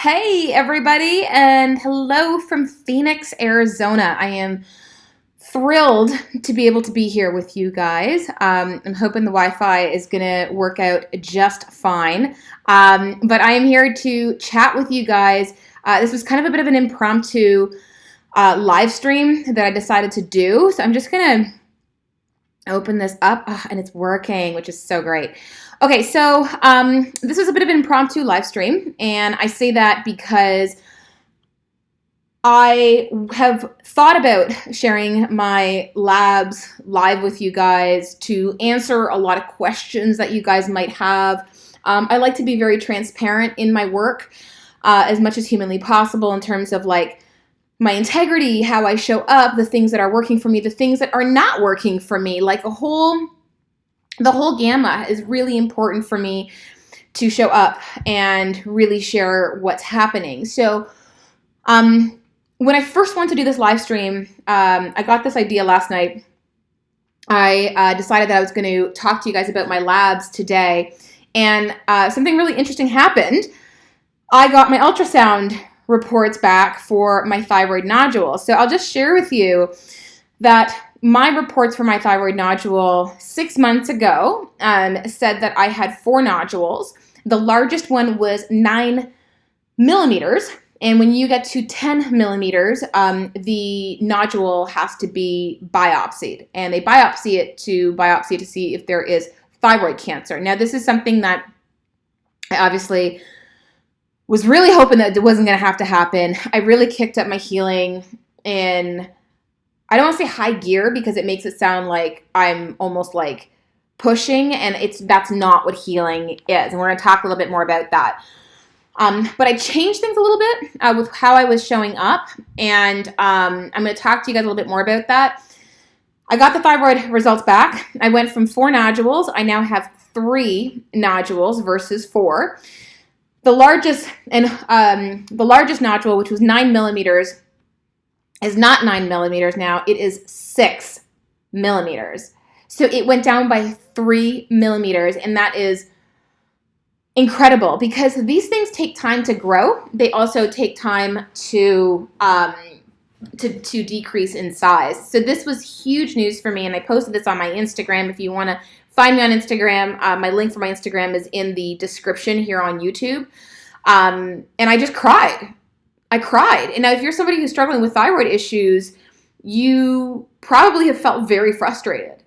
Hey, everybody, and hello from Phoenix, Arizona. I am thrilled to be able to be here with you guys. I'm hoping the Wi-Fi is going to work out just fine. But I am here to chat with you guys. This was kind of a bit of an impromptu live stream that I decided to do. So I'm just going to open this up, and it's working, which is so great. Okay, so this is a bit of an impromptu live stream, and I say that because I have thought about sharing my labs live with you guys to answer a lot of questions that you guys might have. I like to be very transparent in my work as much as humanly possible in terms of like my integrity, how I show up, the things that are working for me, the things that are not working for me, like the whole gamut is really important for me to show up and really share what's happening. So when I first wanted to do this live stream, I got this idea last night. I decided that I was going to talk to you guys about my labs today, and something really interesting happened. I got my ultrasound reports back for my thyroid nodule. So I'll just share with you that my reports for my thyroid nodule 6 months ago said that I had 4 nodules. The largest one was 9 millimeters. And when you get to 10 millimeters, the nodule has to be biopsied. And they biopsy it to see if there is thyroid cancer. Now, this is something that I obviously was really hoping that it wasn't going to have to happen. I really kicked up my healing in, I don't want to say high gear because it makes it sound like I'm almost like pushing, and that's not what healing is. And we're going to talk a little bit more about that. But I changed things a little bit with how I was showing up, and I'm going to talk to you guys a little bit more about that. I got the thyroid results back. I went from 4 nodules. I now have 3 nodules versus 4. The largest nodule, which was 9 millimeters, is not 9 millimeters now. It is 6 millimeters. So it went down by 3 millimeters, and that is incredible because these things take time to grow. They also take time to decrease in size. So this was huge news for me, and I posted this on my Instagram. If you want to find me on Instagram, my link for my Instagram is in the description here on YouTube. And I just cried. I cried. And now if you're somebody who's struggling with thyroid issues, you probably have felt very frustrated.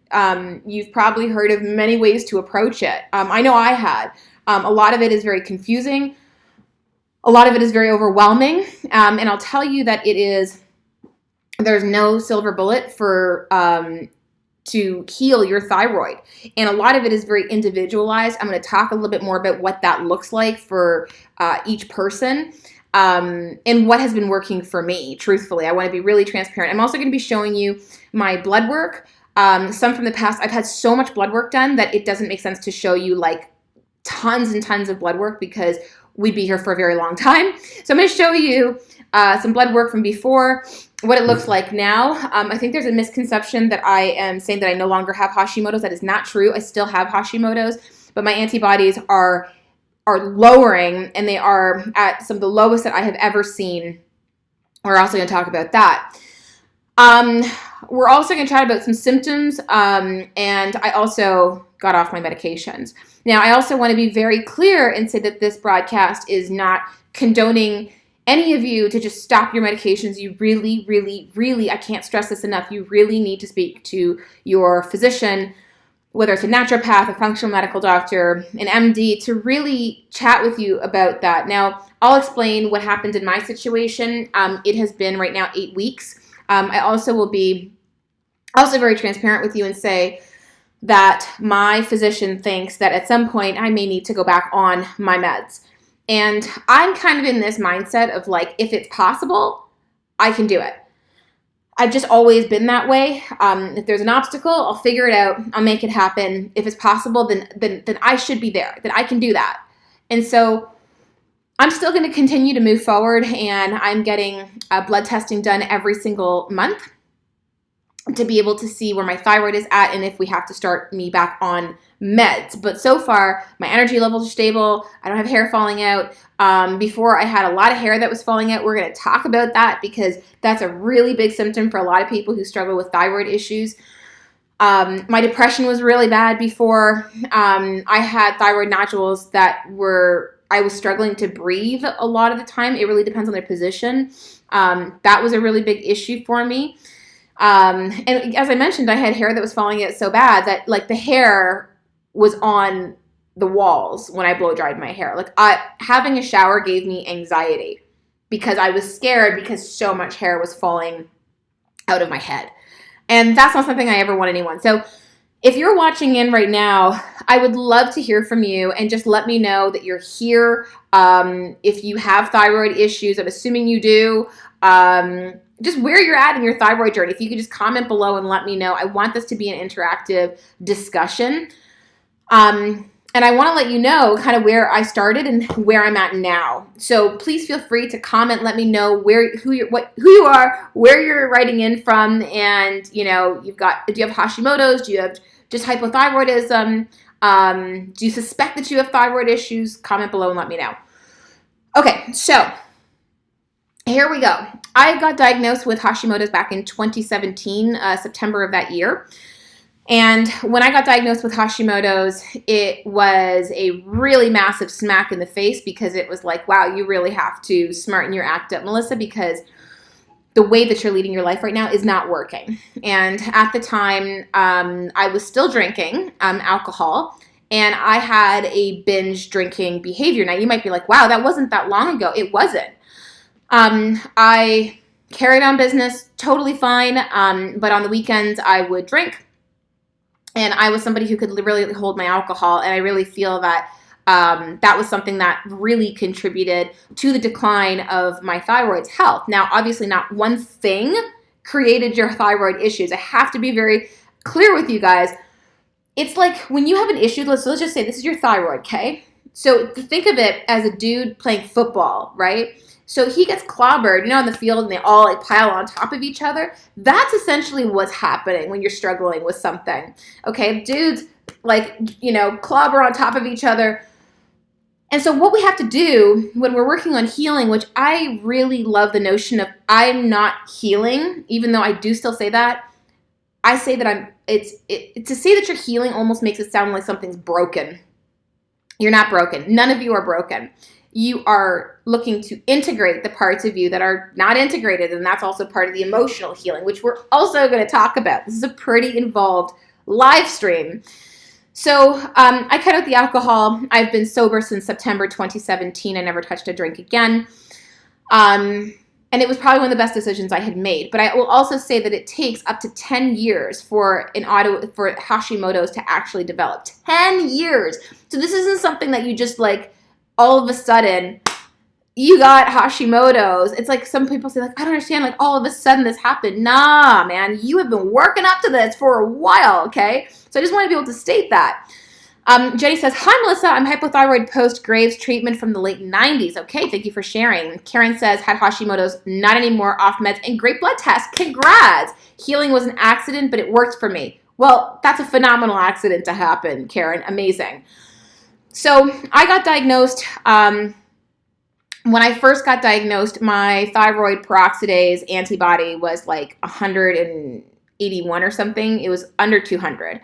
You've probably heard of many ways to approach it. I know I had. A lot of it is very confusing. A lot of it is very overwhelming. And I'll tell you that there's no silver bullet for to heal your thyroid. And a lot of it is very individualized. I'm going to talk a little bit more about what that looks like for each person and what has been working for me, truthfully. I want to be really transparent. I'm also going to be showing you my blood work. Some from the past. I've had so much blood work done that it doesn't make sense to show you like tons and tons of blood work because we'd be here for a very long time. So I'm going to show you some blood work from before, what it looks like now. I think there's a misconception that I am saying that I no longer have Hashimoto's. That is not true. I still have Hashimoto's, but my antibodies are lowering, and they are at some of the lowest that I have ever seen. We're also going to talk about that. We're also going to chat about some symptoms, and I also got off my medications. Now, I also want to be very clear and say that this broadcast is not condoning any of you to just stop your medications. You really, really, really, I can't stress this enough, you really need to speak to your physician, whether it's a naturopath, a functional medical doctor, an MD, to really chat with you about that. Now, I'll explain what happened in my situation. It has been right now 8 weeks. I also will be very transparent with you and say that my physician thinks that at some point I may need to go back on my meds. And I'm kind of in this mindset of like, if it's possible, I can do it. I've just always been that way. If there's an obstacle, I'll figure it out. I'll make it happen. If it's possible, then I should be there. Then I can do that. And so I'm still going to continue to move forward, and I'm getting blood testing done every single month. to be able to see where my thyroid is at and if we have to start me back on meds. But so far, my energy levels are stable. I don't have hair falling out. Before, I had a lot of hair that was falling out. We're going to talk about that because that's a really big symptom for a lot of people who struggle with thyroid issues. My depression was really bad before. I had thyroid nodules that I was struggling to breathe a lot of the time. It really depends on their position. That was a really big issue for me. And as I mentioned, I had hair that was falling out so bad that like the hair was on the walls when I blow dried my hair. Like having a shower gave me anxiety because I was scared because so much hair was falling out of my head. And that's not something I ever want anyone. So if you're watching in right now, I would love to hear from you and just let me know that you're here. If you have thyroid issues, I'm assuming you do. Just where you're at in your thyroid journey. If you could just comment below and let me know. I want this to be an interactive discussion. And I want to let you know kind of where I started and where I'm at now. So please feel free to comment. Let me know who you are, where you're writing in from, and do you have Hashimoto's? Do you have just hypothyroidism? Do you suspect that you have thyroid issues? Comment below and let me know. Okay, so here we go. I got diagnosed with Hashimoto's back in 2017, September of that year. And when I got diagnosed with Hashimoto's, it was a really massive smack in the face because it was like, wow, you really have to smarten your act up, Melissa, because the way that you're leading your life right now is not working. And at the time, I was still drinking alcohol, and I had a binge drinking behavior. Now, you might be like, wow, that wasn't that long ago. It wasn't. I carried on business totally fine, but on the weekends, I would drink. And I was somebody who could really hold my alcohol, and I really feel that that was something that really contributed to the decline of my thyroid's health. Now, obviously, not one thing created your thyroid issues. I have to be very clear with you guys. It's like when you have an issue, let's just say this is your thyroid, okay? So think of it as a dude playing football, right? So he gets clobbered, on the field, and they all like pile on top of each other. That's essentially what's happening when you're struggling with something. Okay, dudes clobber on top of each other. And so what we have to do when we're working on healing, which I really love the notion of I'm not healing, even though I do still say that. I say that to say that you're healing almost makes it sound like something's broken. You're not broken. None of you are broken. You are looking to integrate the parts of you that are not integrated, and that's also part of the emotional healing, which we're also going to talk about. This is a pretty involved live stream. So I cut out the alcohol. I've been sober since September 2017. I never touched a drink again. And it was probably one of the best decisions I had made. But I will also say that it takes up to 10 years for Hashimoto's to actually develop. 10 years. So this isn't something that you just all of a sudden, you got Hashimoto's. It's like some people say, I don't understand, all of a sudden this happened. Nah, man, you have been working up to this for a while, okay? So I just want to be able to state that. Jenny says, hi, Melissa. I'm hypothyroid post-Graves treatment from the late 90s. Okay, thank you for sharing. Karen says, had Hashimoto's, not anymore, off meds, and great blood test. Congrats. Healing was an accident, but it worked for me. Well, that's a phenomenal accident to happen, Karen. Amazing. So I got diagnosed, when I first got diagnosed, my thyroid peroxidase antibody was 181 or something. It was under 200.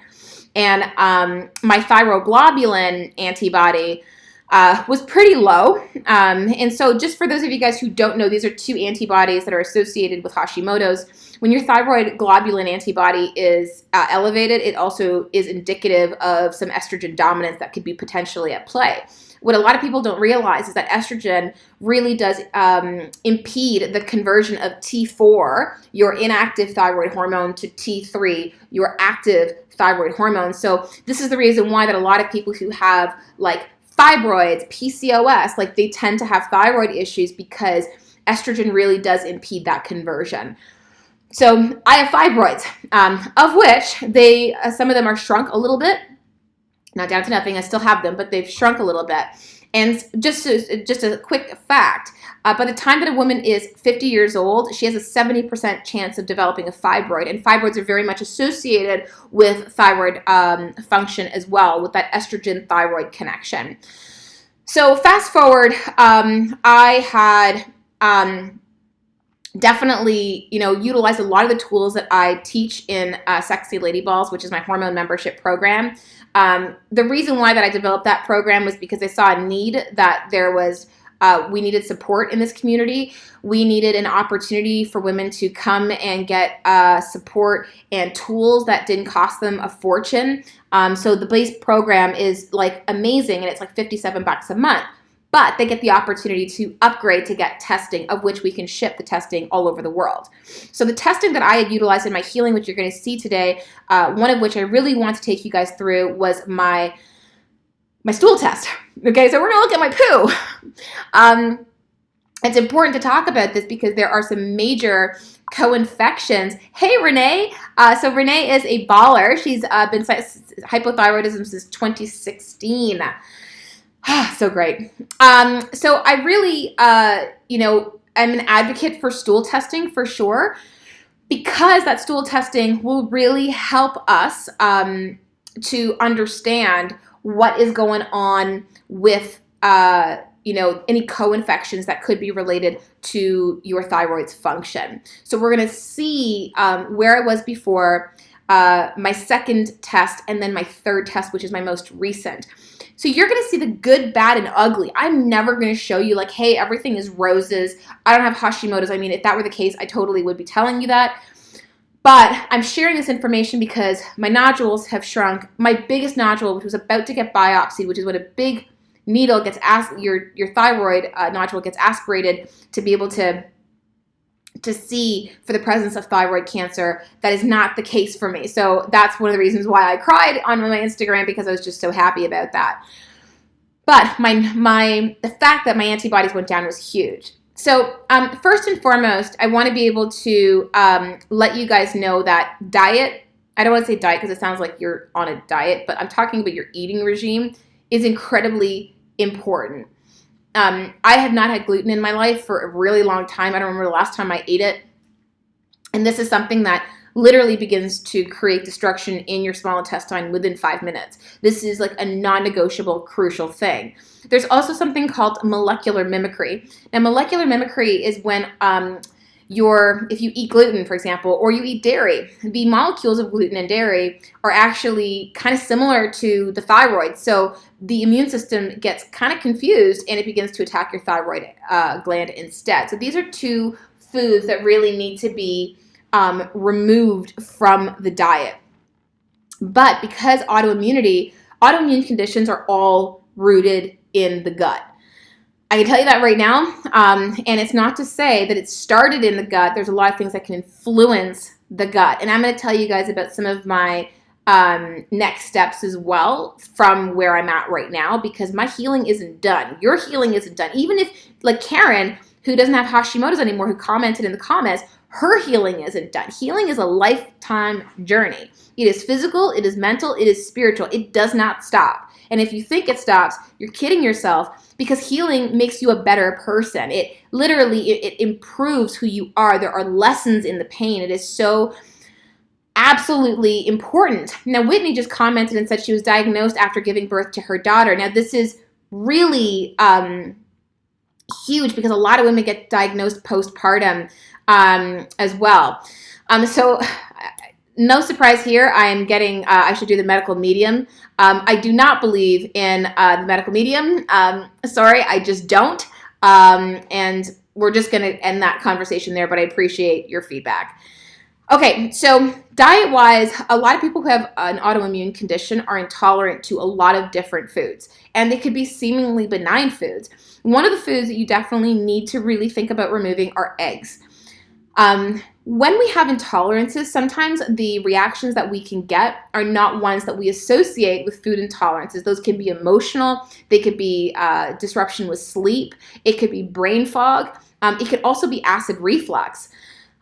And my thyroglobulin antibody was pretty low. And so just for those of you guys who don't know, these are two antibodies that are associated with Hashimoto's. When your thyroid globulin antibody is elevated, it also is indicative of some estrogen dominance that could be potentially at play. What a lot of people don't realize is that estrogen really does impede the conversion of T4, your inactive thyroid hormone, to T3, your active thyroid hormone. So this is the reason why that a lot of people who have fibroids, PCOS, they tend to have thyroid issues because estrogen really does impede that conversion. So I have fibroids, of which some of them are shrunk a little bit. Not down to nothing. I still have them, but they've shrunk a little bit. And just a quick fact, by the time that a woman is 50 years old, she has a 70% chance of developing a fibroid. And fibroids are very much associated with thyroid function as well, with that estrogen-thyroid connection. So fast forward, I had definitely, utilized a lot of the tools that I teach in Sexy Lady Balls, which is my hormone membership program. The reason why that I developed that program was because I saw a need that there was, we needed support in this community. We needed an opportunity for women to come and get support and tools that didn't cost them a fortune. So the base program is like amazing, and it's like $57 a month. But they get the opportunity to upgrade to get testing, of which we can ship the testing all over the world. So the testing that I had utilized in my healing, which you're going to see today, one of which I really want to take you guys through, was my stool test. Okay, so we're going to look at my poo. It's important to talk about this because there are some major co-infections. Hey, Renee. So Renee is a baller. She's been hypothyroidism since 2016. So great. So I really, I'm an advocate for stool testing for sure, because that stool testing will really help us to understand what is going on with, any co-infections that could be related to your thyroid's function. So we're going to see where I was before, my second test, and then my third test, which is my most recent. So you're going to see the good, bad, and ugly. I'm never going to show you like, hey, everything is roses. I don't have Hashimoto's. I mean, if that were the case, I totally would be telling you that. But I'm sharing this information because my nodules have shrunk. My biggest nodule, which was about to get biopsied, which is when a big needle gets, your thyroid nodule gets aspirated to be able to see for the presence of thyroid cancer. That is not the case for me. So that's one of the reasons why I cried on my Instagram, because I was just so happy about that. But the fact that my antibodies went down was huge. So first and foremost, I want to be able to let you guys know that diet, I don't want to say diet because it sounds like you're on a diet, but I'm talking about your eating regime, is incredibly important. I have not had gluten in my life for a really long time. I don't remember the last time I ate it. And this is something that literally begins to create destruction in your small intestine within 5 minutes. This is like a non-negotiable, crucial thing. There's also something called molecular mimicry. Now, molecular mimicry is when if you eat gluten, for example, or you eat dairy, the molecules of gluten and dairy are actually kind of similar to the thyroid. So the immune system gets kind of confused and it begins to attack your thyroid gland instead. So these are two foods that really need to be removed from the diet. But because autoimmune conditions are all rooted in the gut. I can tell you that right now, and it's not to say that it started in the gut. There's a lot of things that can influence the gut, and I'm going to tell you guys about some of my next steps as well from where I'm at right now, because my healing isn't done. Your healing isn't done. Even if, like Karen, who doesn't have Hashimoto's anymore, who commented in the comments, her healing isn't done. Healing is a lifetime journey. It is physical, it is mental, it is spiritual. It does not stop. And if you think it stops, you're kidding yourself, because healing makes you a better person. It literally, it improves who you are. There are lessons in the pain. It is so absolutely important. Now, Whitney just commented and said she was diagnosed after giving birth to her daughter. Now, this is really huge, because a lot of women get diagnosed postpartum as well. So no surprise here, I am getting, I should do the medical medium. I do not believe in the medical medium. Sorry, I just don't. And we're just going to end that conversation there, but I appreciate your feedback. Okay, so diet-wise, a lot of people who have an autoimmune condition are intolerant to a lot of different foods, and they could be seemingly benign foods. One of the foods that you definitely need to really think about removing are eggs. When we have intolerances, sometimes the reactions that we can get are not ones that we associate with food intolerances. Those can be emotional. They could be disruption with sleep. It could be brain fog. It could also be acid reflux.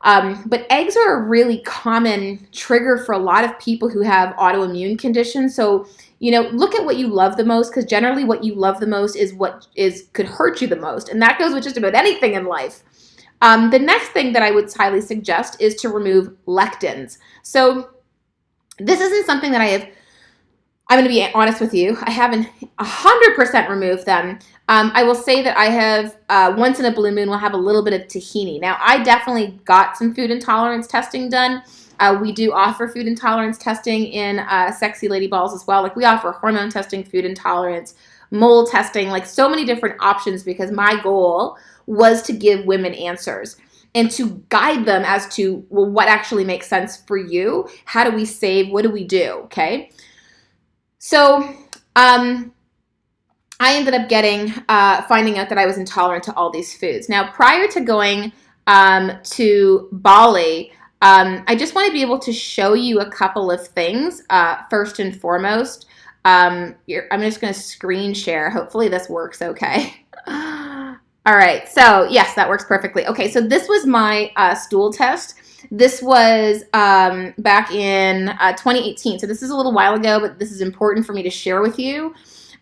But eggs are a really common trigger for a lot of people who have autoimmune conditions. So, look at what you love the most, because generally what you love the most is what could hurt you the most. And that goes with just about anything in life. The next thing that I would highly suggest is to remove lectins. So this isn't something that I'm going to be honest with you, I haven't 100% removed them. I will say that I have, once in a blue moon, will have a little bit of tahini. Now, I definitely got some food intolerance testing done. We do offer food intolerance testing in Sexy Lady Balls as well. Like, we offer hormone testing, food intolerance, mold testing, like so many different options, because my goal was to give women answers and to guide them as to, well, what actually makes sense for you. How do we save? What do we do? Okay. So, I ended up finding out that I was intolerant to all these foods. Now, prior to going to Bali, I just want to be able to show you a couple of things. First and foremost, I'm just going to screen share. Hopefully this works okay. All right, so yes, that works perfectly. Okay, so this was my stool test. This was back in 2018, so this is a little while ago, but this is important for me to share with you.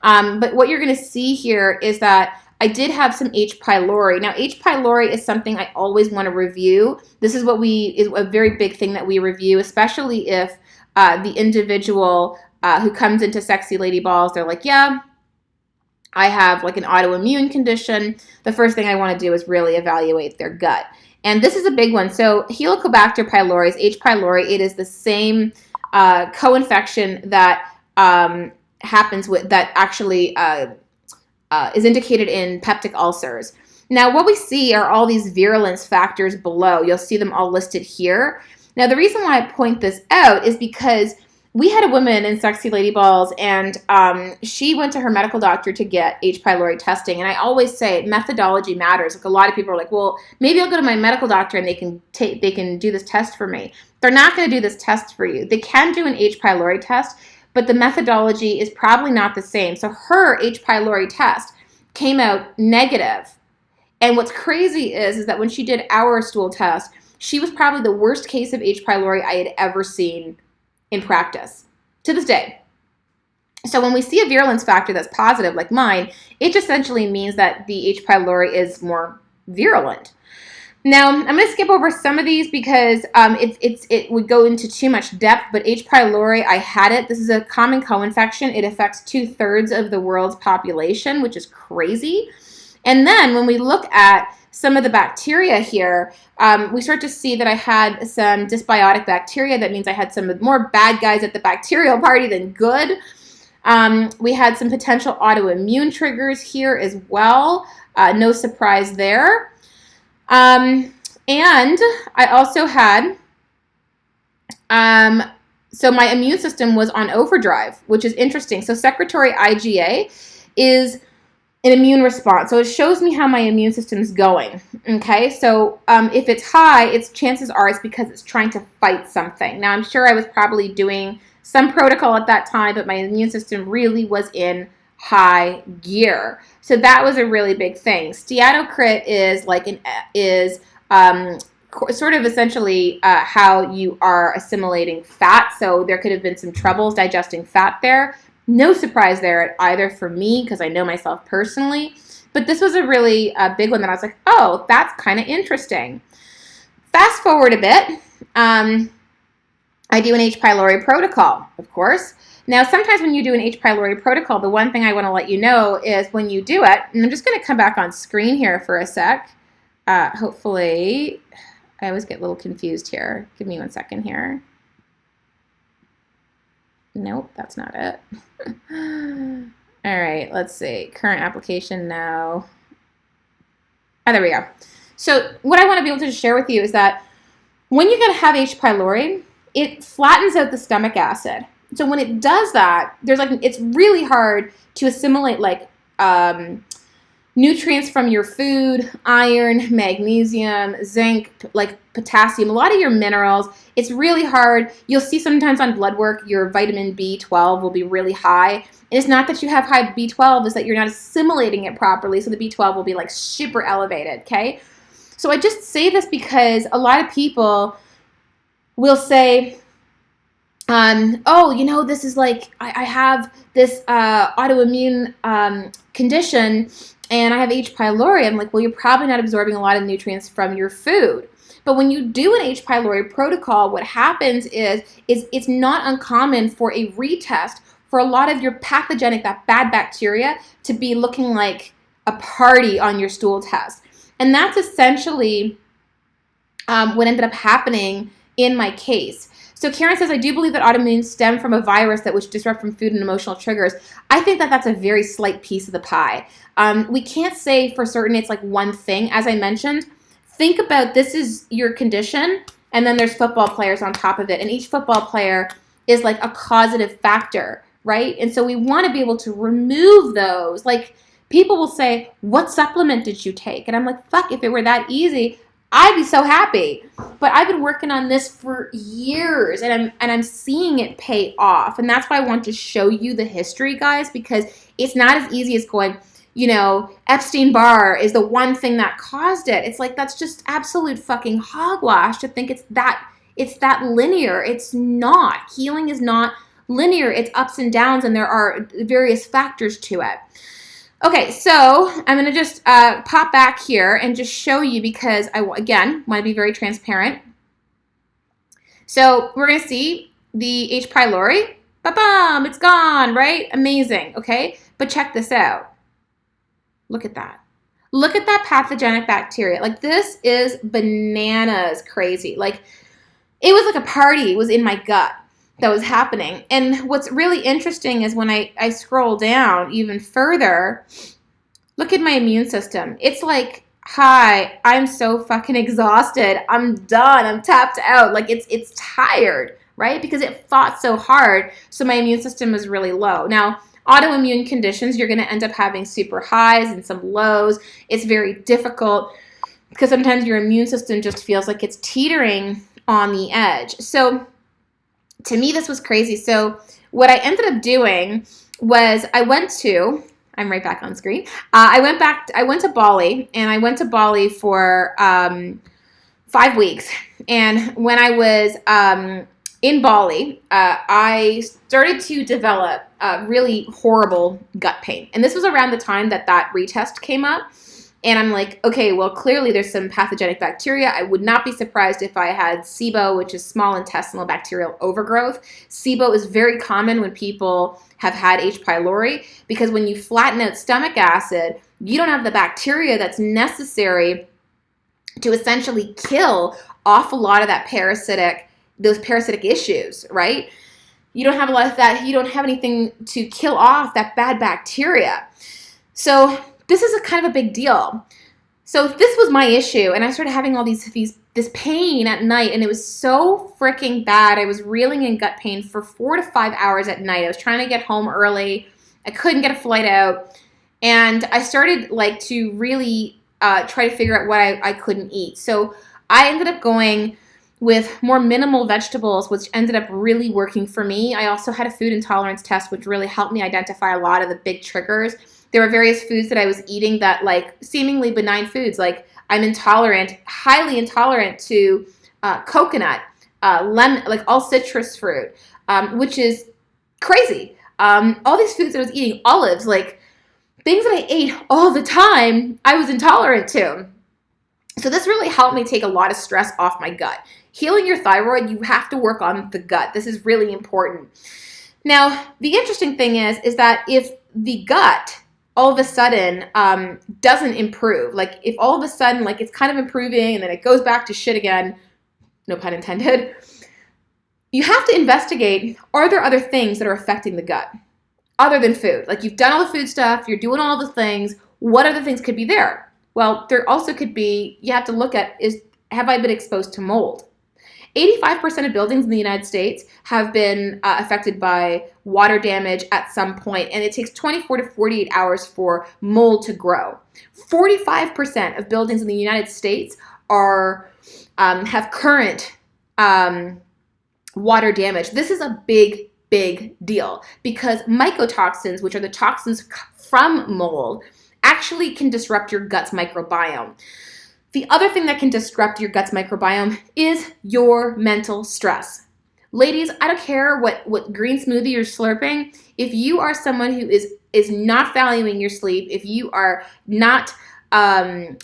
But what you're going to see here is that I did have some H. pylori. Now, H. pylori is something I always want to review. This is is a very big thing that we review, especially if the individual who comes into Sexy Lady Balls, they're like, yeah, I have like an autoimmune condition. The first thing I want to do is really evaluate their gut. And this is a big one. So Helicobacter pylori, H. pylori, it is the same co-infection that happens with, that actually is indicated in peptic ulcers. Now, what we see are all these virulence factors below. You'll see them all listed here. Now, the reason why I point this out is because we had a woman in Sexy Lady Balls, and she went to her medical doctor to get H. pylori testing. And I always say methodology matters. Like, a lot of people are like, well, maybe I'll go to my medical doctor and they can do this test for me. They're not going to do this test for you. They can do an H. pylori test, but the methodology is probably not the same. So her H. pylori test came out negative. And what's crazy is that when she did our stool test, she was probably the worst case of H. pylori I had ever seen in practice to this day. So when we see a virulence factor that's positive, like mine, it just essentially means that the H. pylori is more virulent. Now, I'm going to skip over some of these because it would go into too much depth, but H. pylori, I had it. This is a common co-infection. It affects 2/3 of the world's population, which is crazy. And then when we look at some of the bacteria here, we start to see that I had some dysbiotic bacteria. That means I had some more bad guys at the bacterial party than good. We had some potential autoimmune triggers here as well. No surprise there. And I also had, so my immune system was on overdrive, which is interesting. So secretory IgA is an immune response. So it shows me how my immune system's going. Okay, so if it's high, chances are it's because it's trying to fight something. Now, I'm sure I was probably doing some protocol at that time, but my immune system really was in high gear. So that was a really big thing. Steatocrit is sort of essentially how you are assimilating fat. So there could have been some troubles digesting fat there. No surprise there either for me, because I know myself personally. But this was a really big one that I was like, oh, that's kind of interesting. Fast forward a bit. I do an H. pylori protocol, of course. Now, sometimes when you do an H. pylori protocol, the one thing I want to let you know is when you do it, and I'm just going to come back on screen here for a sec. Hopefully, I always get a little confused here. Give me 1 second here. Nope, that's not it. All right, let's see. Current application now. Oh, there we go. So what I want to be able to share with you is that when you're going to have H. pylori, it flattens out the stomach acid. So when it does that, it's really hard to assimilate nutrients from your food, iron, magnesium, zinc, like potassium, a lot of your minerals. It's really hard. You'll see sometimes on blood work, your vitamin B12 will be really high. And it's not that you have high B12, it's that you're not assimilating it properly. So the B12 will be like super elevated, okay? So I just say this because a lot of people will say, oh, you know, this is like, I have this autoimmune condition and I have H. pylori. I'm like, well, you're probably not absorbing a lot of nutrients from your food. But when you do an H. pylori protocol, what happens is it's not uncommon for a retest for a lot of your pathogenic, that bad bacteria, to be looking like a party on your stool test. And that's essentially what ended up happening in my case. So Karen says, I do believe that autoimmune stem from a virus that was disrupt from food and emotional triggers. I think that that's a very slight piece of the pie. We can't say for certain it's like one thing. As I mentioned, think about this is your condition, and then there's football players on top of it. And each football player is like a causative factor, right? And so we want to be able to remove those. Like people will say, what supplement did you take? And I'm like, fuck, if it were that easy, I'd be so happy. But I've been working on this for years, and I'm seeing it pay off. And that's why I want to show you the history, guys, because it's not as easy as going, you know, Epstein-Barr is the one thing that caused it. It's like, that's just absolute fucking hogwash to think it's that linear. It's not. Healing is not linear. It's ups and downs, and there are various factors to it. Okay, so I'm going to just pop back here and just show you, because I, again, want to be very transparent. So we're going to see the H. pylori. Ba-bum, it's gone, right? Amazing, okay? But check this out. Look at that. Look at that pathogenic bacteria. Like, this is bananas crazy. Like, it was like a party was in my gut that was happening. And what's really interesting is when I scroll down even further, look at my immune system. It's like, hi, I'm so fucking exhausted. I'm done. I'm tapped out. Like it's tired, right? Because it fought so hard. So my immune system is really low. Now, autoimmune conditions, you're going to end up having super highs and some lows. It's very difficult because sometimes your immune system just feels like it's teetering on the edge. So to me, this was crazy. So what I ended up doing was I'm right back on screen. I went to Bali, and I went to Bali for 5 weeks. And when I was in Bali, I started to develop really horrible gut pain. And this was around the time that retest came up. And I'm like, okay, well, clearly there's some pathogenic bacteria. I would not be surprised if I had SIBO, which is small intestinal bacterial overgrowth. SIBO is very common when people have had H. pylori, because when you flatten out stomach acid, you don't have the bacteria that's necessary to essentially kill off a lot of those parasitic issues, right? You don't have a lot of that. You don't have anything to kill off that bad bacteria. So this is a kind of a big deal. So this was my issue, and I started having all this pain at night, and it was so freaking bad. I was reeling in gut pain for 4 to 5 hours at night. I was trying to get home early. I couldn't get a flight out, and I started like to really try to figure out what I couldn't eat. So I ended up going with more minimal vegetables, which ended up really working for me. I also had a food intolerance test, which really helped me identify a lot of the big triggers. There were various foods that I was eating that, like, seemingly benign foods. Like, I'm highly intolerant to coconut, lemon, like all citrus fruit, which is crazy. All these foods that I was eating, olives, like things that I ate all the time, I was intolerant to. So this really helped me take a lot of stress off my gut. Healing your thyroid, you have to work on the gut. This is really important. Now, the interesting thing is that if the gut all of a sudden doesn't improve, like if all of a sudden like it's kind of improving and then it goes back to shit again, no pun intended, you have to investigate, are there other things that are affecting the gut other than food? Like, you've done all the food stuff, you're doing all the things, what other things could be there? Well, there also could be, you have to look at, have I been exposed to mold? 85% of buildings in the United States have been affected by water damage at some point, and it takes 24 to 48 hours for mold to grow. 45% of buildings in the United States have current water damage. This is a big, big deal, because mycotoxins, which are the toxins from mold, actually can disrupt your gut's microbiome. The other thing that can disrupt your gut's microbiome is your mental stress. Ladies, I don't care what green smoothie you're slurping. If you are someone who is not valuing your sleep, if you are not, if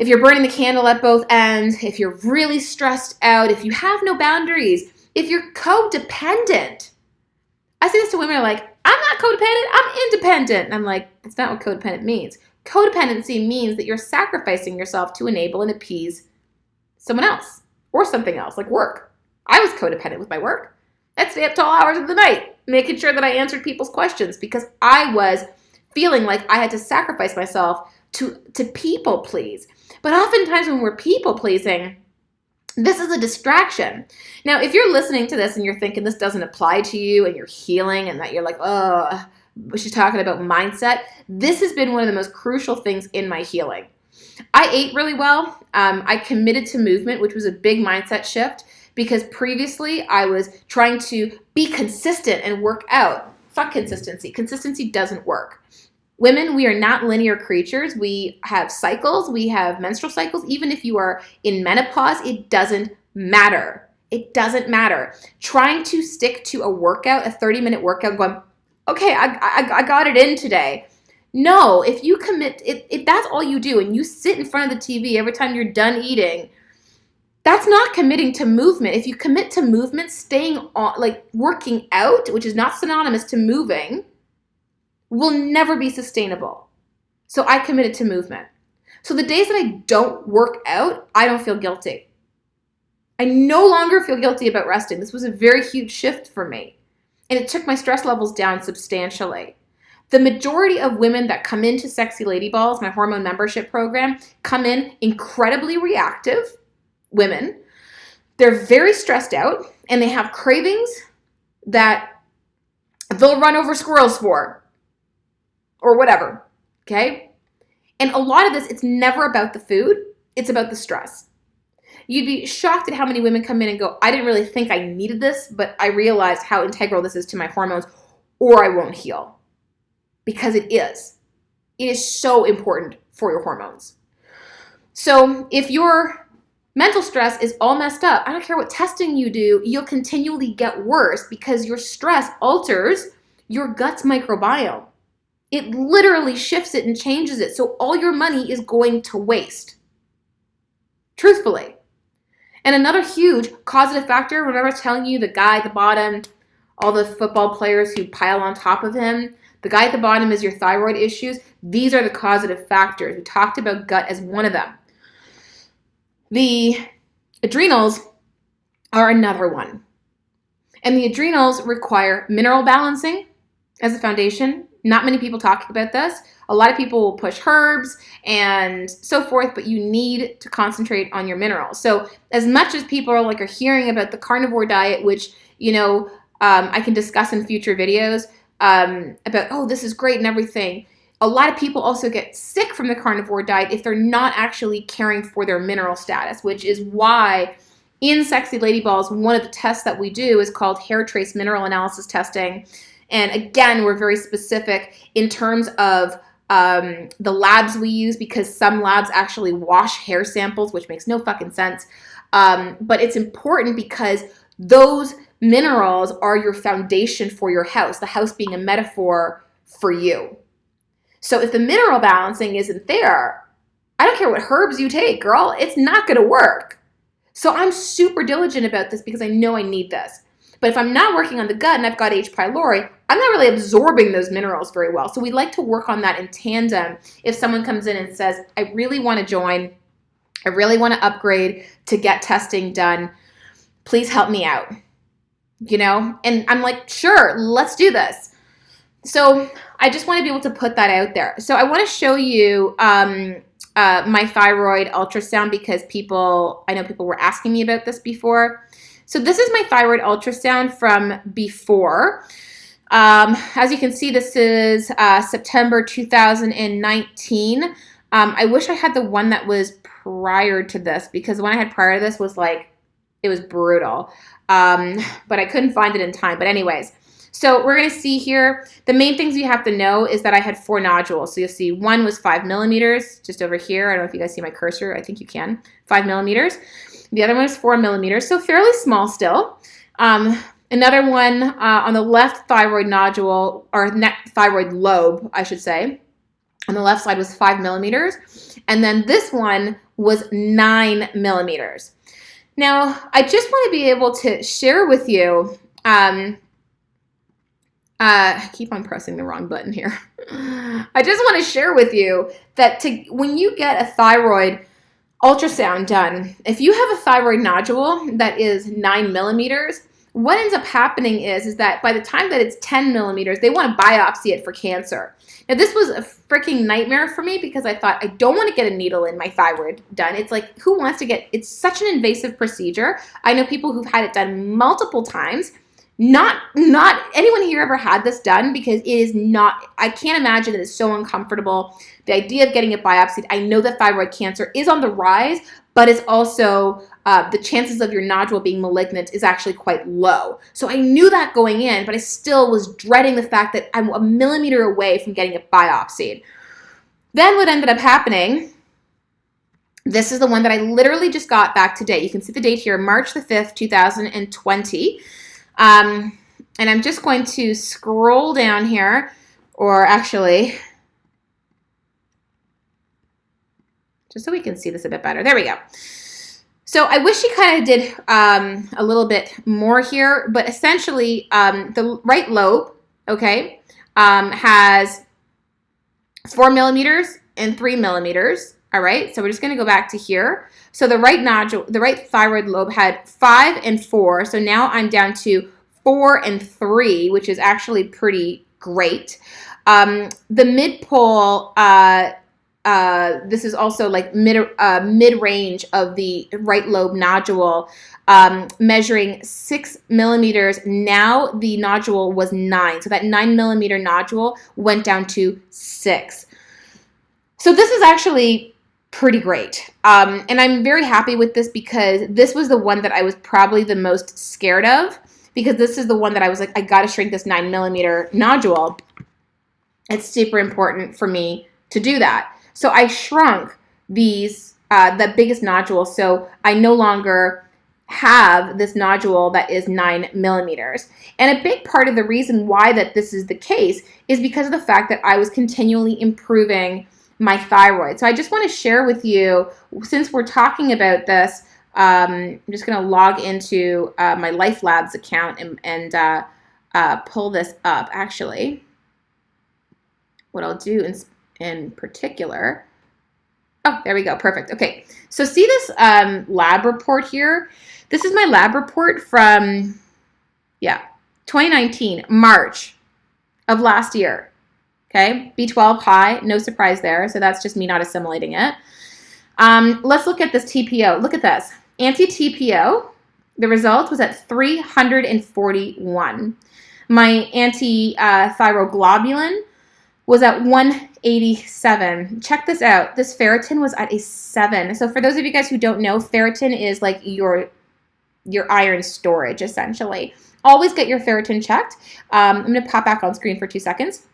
you're burning the candle at both ends, if you're really stressed out, if you have no boundaries, if you're codependent. I say this to women who are like, I'm not codependent, I'm independent. And I'm like, that's not what codependent means. Codependency means that you're sacrificing yourself to enable and appease someone else or something else, like work. I was codependent with my work. I'd stay up till all hours of the night, making sure that I answered people's questions because I was feeling like I had to sacrifice myself to people please. But oftentimes when we're people pleasing, this is a distraction. Now, if you're listening to this and you're thinking this doesn't apply to you and you're healing and that you're like, oh, she's talking about mindset, this has been one of the most crucial things in my healing. I ate really well. I committed to movement, which was a big mindset shift because previously I was trying to be consistent and work out. Fuck consistency. Consistency doesn't work. Women, we are not linear creatures. We have cycles. We have menstrual cycles. Even if you are in menopause, it doesn't matter. It doesn't matter. Trying to stick to a workout, a 30-minute workout, going, okay, I got it in today. No, if you commit, if that's all you do and you sit in front of the TV every time you're done eating, that's not committing to movement. If you commit to movement, staying on, like working out, which is not synonymous to moving, will never be sustainable. So I committed to movement. So the days that I don't work out, I don't feel guilty. I no longer feel guilty about resting. This was a very huge shift for me. And it took my stress levels down substantially. The majority of women that come into Sexy Lady Balls, my hormone membership program, come in incredibly reactive women. They're very stressed out and they have cravings that they'll run over squirrels for or whatever, okay? And a lot of this, it's never about the food, it's about the stress. You'd be shocked at how many women come in and go, I didn't really think I needed this, but I realized how integral this is to my hormones or I won't heal. Because it is. It is so important for your hormones. So if your mental stress is all messed up, I don't care what testing you do, you'll continually get worse because your stress alters your gut's microbiome. It literally shifts it and changes it. So all your money is going to waste. Truthfully. And another huge causative factor, remember I was telling you the guy at the bottom, all the football players who pile on top of him, the guy at the bottom is your thyroid issues. These are the causative factors. We talked about gut as one of them. The adrenals are another one. And the adrenals require mineral balancing as a foundation. Not many people talk about this. A lot of people will push herbs and so forth, but you need to concentrate on your minerals. So as much as people are hearing about the carnivore diet, which, I can discuss in future videos, about, oh, this is great and everything. A lot of people also get sick from the carnivore diet if they're not actually caring for their mineral status, which is why in Sexy Lady Balls, one of the tests that we do is called hair trace mineral analysis testing. And again, we're very specific in terms of the labs we use because some labs actually wash hair samples, which makes no fucking sense. But it's important because those minerals are your foundation for your house, the house being a metaphor for you. So if the mineral balancing isn't there, I don't care what herbs you take, girl, it's not going to work. So I'm super diligent about this because I know I need this. But if I'm not working on the gut and I've got H. pylori, I'm not really absorbing those minerals very well. So we like to work on that in tandem. If someone comes in and says, I really want to join, I really want to upgrade to get testing done, please help me out. And I'm like, sure, let's do this. So I just want to be able to put that out there. So I want to show you my thyroid ultrasound because I know people were asking me about this before. So this is my thyroid ultrasound from before. As you can see, this is September 2019. I wish I had the one that was prior to this because the one I had prior to this was it was brutal. But I couldn't find it in time. But anyways, So we're going to see here, the main things you have to know is that I had 4 nodules. So you'll see one was 5 millimeters, just over here. I don't know if you guys see my cursor. I think you can. 5 millimeters. The other one is 4 millimeters, so fairly small still. Another one on the left thyroid nodule, or thyroid lobe, I should say, on the left side was 5 millimeters. And then this one was 9 millimeters. Now, I just want to be able to share with you, I keep on pressing the wrong button here. I just want to share with you that when you get a thyroid ultrasound done, if you have a thyroid nodule that is 9 millimeters, what ends up happening is that by the time that it's 10 millimeters, they want to biopsy it for cancer. Now, this was a freaking nightmare for me because I thought, I don't want to get a needle in my thyroid done. It's like, who wants to it's such an invasive procedure. I know people who've had it done multiple times. Not anyone here ever had this done because it is not, I can't imagine that it's so uncomfortable. The idea of getting it biopsied, I know that thyroid cancer is on the rise, but it's also, the chances of your nodule being malignant is actually quite low. So I knew that going in, but I still was dreading the fact that I'm a millimeter away from getting it biopsied. Then what ended up happening, this is the one that I literally just got back today. You can see the date here, March the 5th, 2020. And I'm just going to scroll down here, or actually, just so we can see this a bit better. There we go. So I wish she kind of did a little bit more here, but essentially the right lobe, okay, has 4 millimeters and 3 millimeters. All right, so we're just going to go back to here. So the right nodule, the right thyroid lobe had 5 and 4. So now I'm down to 4 and 3, which is actually pretty great. The mid-pole, this is also like mid-range of the right lobe nodule, measuring 6 millimeters. Now the nodule was 9. So that 9 millimeter nodule went down to 6. So this is actually pretty great. And I'm very happy with this because this was the one that I was probably the most scared of, because this is the one that I was like, I got to shrink this 9 millimeter nodule. It's super important for me to do that. So I shrunk these, the biggest nodule. So I no longer have this nodule that is 9 millimeters. And a big part of the reason why that this is the case is because of the fact that I was continually improving my thyroid. So I just want to share with you, since we're talking about this, I'm just going to log into my Life Labs account and pull this up. Actually, what I'll do in particular, oh, there we go. Perfect. Okay. So see this lab report here? This is my lab report from, 2019, March of last year. Okay, B12 high, no surprise there. So that's just me not assimilating it. Let's look at this TPO. Look at this. Anti-TPO, the result was at 341. My anti-thyroglobulin was at 187. Check this out. This ferritin was at a 7. So for those of you guys who don't know, ferritin is like your iron storage, essentially. Always get your ferritin checked. I'm going to pop back on screen for 2 seconds.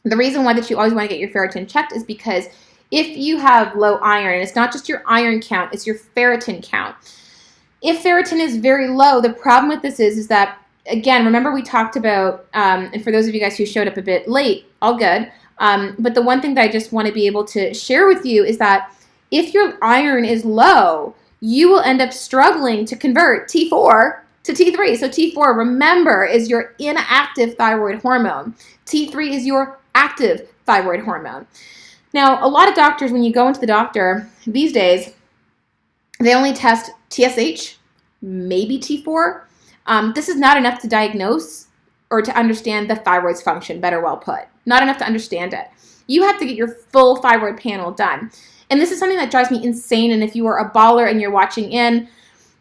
The reason why that you always want to get your ferritin checked is because if you have low iron, and it's not just your iron count, it's your ferritin count. If ferritin is very low, the problem with this is that, again, remember we talked about, and for those of you guys who showed up a bit late, all good, but the one thing that I just want to be able to share with you is that if your iron is low, you will end up struggling to convert T4 to T3. So T4, remember, is your inactive thyroid hormone. T3 is your active thyroid hormone. Now, a lot of doctors, when you go into the doctor these days, they only test TSH, maybe T4. This is not enough to diagnose or to understand the thyroid's function, better well put. Not enough to understand it. You have to get your full thyroid panel done. And this is something that drives me insane. And if you are a baller and you're watching in,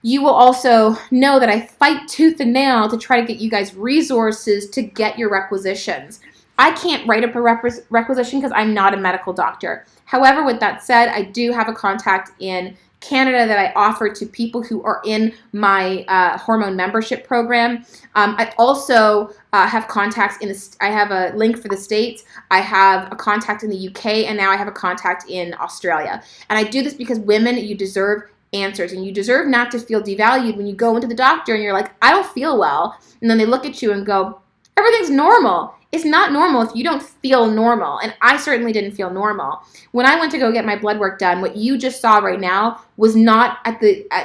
you will also know that I fight tooth and nail to try to get you guys resources to get your requisitions. I can't write up a requisition because I'm not a medical doctor. However, with that said, I do have a contact in Canada that I offer to people who are in my hormone membership program. I also have contacts I have a link for the States. I have a contact in the UK, and now I have a contact in Australia. And I do this because women, you deserve answers, and you deserve not to feel devalued when you go into the doctor and you're like, I don't feel well. And then they look at you and go, everything's normal. It's not normal if you don't feel normal. And I certainly didn't feel normal. When I went to go get my blood work done, what you just saw right now was not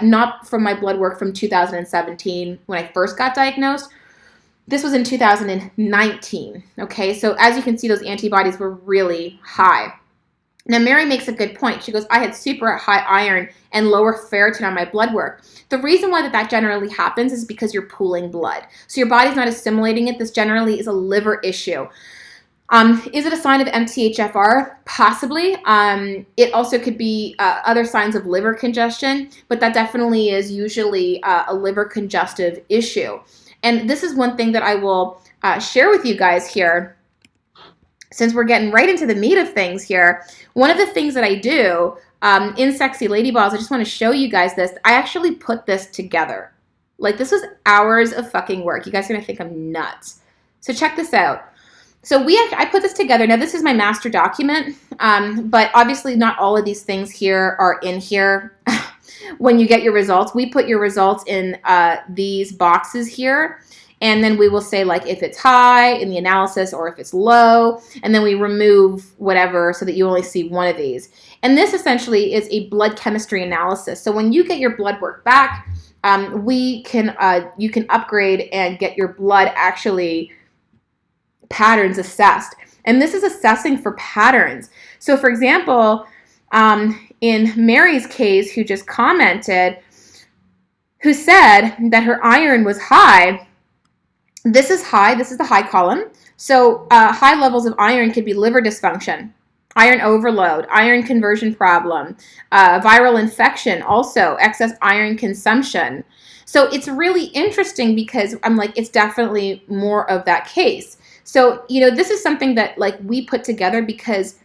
not from my blood work from 2017 when I first got diagnosed. This was in 2019. Okay, so as you can see, those antibodies were really high. Now, Mary makes a good point. She goes, I had super high iron and lower ferritin on my blood work. The reason why that generally happens is because you're pooling blood. So your body's not assimilating it. This generally is a liver issue. Is it a sign of MTHFR? Possibly. It also could be other signs of liver congestion, but that definitely is usually a liver congestive issue. And this is one thing that I will share with you guys here. Since we're getting right into the meat of things here, one of the things that I do in Sexy Lady Balls, I just want to show you guys this. I actually put this together. Like, this was hours of fucking work. You guys are going to think I'm nuts. So check this out. So I put this together. Now, this is my master document, but obviously not all of these things here are in here. When you get your results, we put your results in these boxes here. And then we will say, like, if it's high in the analysis or if it's low, and then we remove whatever so that you only see one of these. And this essentially is a blood chemistry analysis. So when you get your blood work back, you can upgrade and get your blood actually patterns assessed. And this is assessing for patterns. So for example, in Mary's case, who just commented, who said that her iron was high. This is high. This is the high column. So high levels of iron could be liver dysfunction, iron overload, iron conversion problem, viral infection, also excess iron consumption. So it's really interesting because I'm like, it's definitely more of that case. So, you know, this is something that like we put together because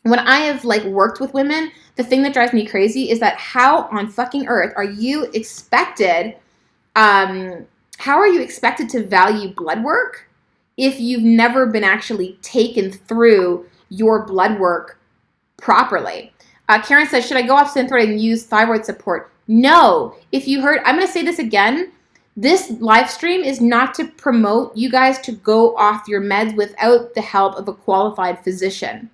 when I have like worked with women, the thing that drives me crazy is that how on fucking earth are you expected to value blood work if you've never been actually taken through your blood work properly? Karen says, should I go off Synthroid and use thyroid support? No. If you heard, I'm going to say this again. This live stream is not to promote you guys to go off your meds without the help of a qualified physician.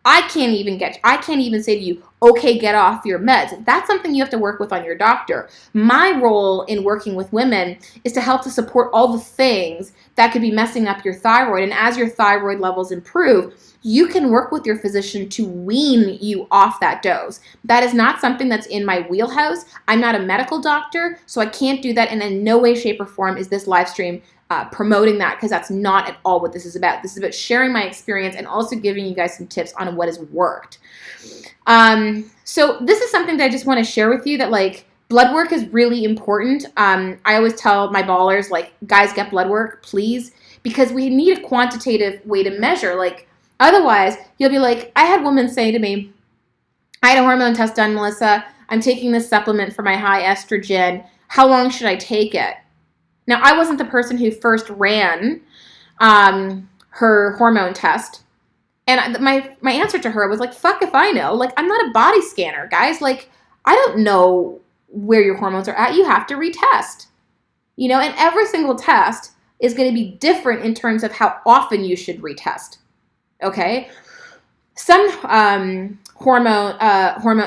I can't even say to you, okay, get off your meds. That's something you have to work with on your doctor. My role in working with women is to help to support all the things that could be messing up your thyroid. And as your thyroid levels improve, you can work with your physician to wean you off that dose. That is not something that's in my wheelhouse. I'm not a medical doctor, so I can't do that. And in no way, shape, or form is this live stream promoting that, because that's not at all what this is about. This is about sharing my experience and also giving you guys some tips on what has worked. So this is something that I just want to share with you, that like blood work is really important. I always tell my ballers, like, guys, get blood work, please, because we need a quantitative way to measure. Like, otherwise you'll be like, I had women say to me, I had a hormone test done, Melissa. I'm taking this supplement for my high estrogen. How long should I take it? Now, I wasn't the person who first ran her hormone test. And my answer to her was like, fuck if I know. Like, I'm not a body scanner, guys. Like, I don't know where your hormones are at. You have to retest. You know, and every single test is going to be different in terms of how often you should retest. Okay? Some hormone,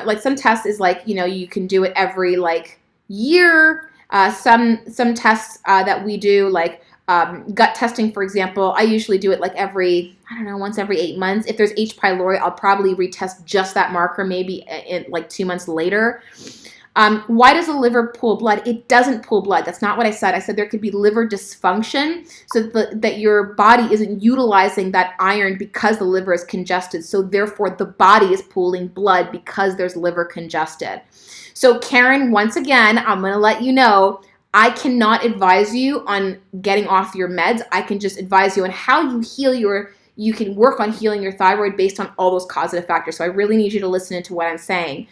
like some tests is like, you know, you can do it every like year. Some tests that we do, like gut testing, for example, I usually do it like once every 8 months. If there's H. pylori, I'll probably retest just that marker maybe in like 2 months later. Why does the liver pool blood? It doesn't pool blood. That's not what I said. I said there could be liver dysfunction, so that your body isn't utilizing that iron because the liver is congested. So therefore, the body is pooling blood because there's liver congested. So Karen, once again, I'm going to let you know, I cannot advise you on getting off your meds. I can just advise you on how you can work on healing your thyroid based on all those causative factors. So I really need you to listen into what I'm saying.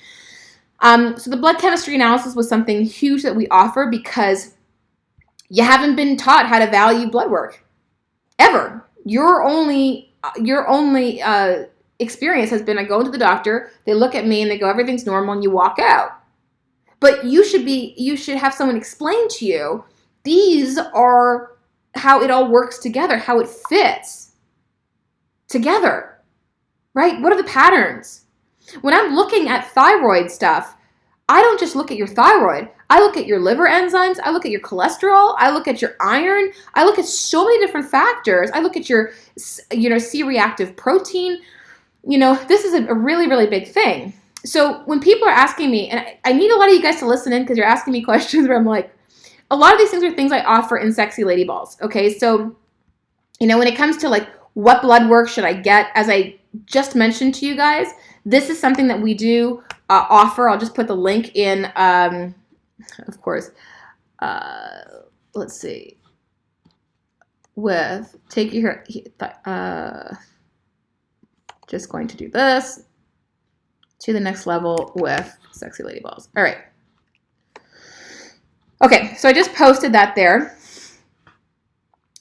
So the blood chemistry analysis was something huge that we offer because you haven't been taught how to value blood work ever. Your only experience has been I go to the doctor, they look at me and they go, everything's normal, and you walk out. But you should have someone explain to you, these are how it all works together, how it fits together, right? What are the patterns? When I'm looking at thyroid stuff, I don't just look at your thyroid. I look at your liver enzymes. I look at your cholesterol. I look at your iron. I look at so many different factors. I look at your, C-reactive protein. This is a really, really big thing. So when people are asking me, and I need a lot of you guys to listen in because you're asking me questions where I'm like, a lot of these things are things I offer in Sexy Lady Balls. Okay, so, when it comes to like what blood work should I get, as I just mentioned to you guys, this is something that we do offer. I'll just put the link in, of course. Let's see. Just going to do this to the next level with Sexy Lady Balls. All right. Okay, so I just posted that there.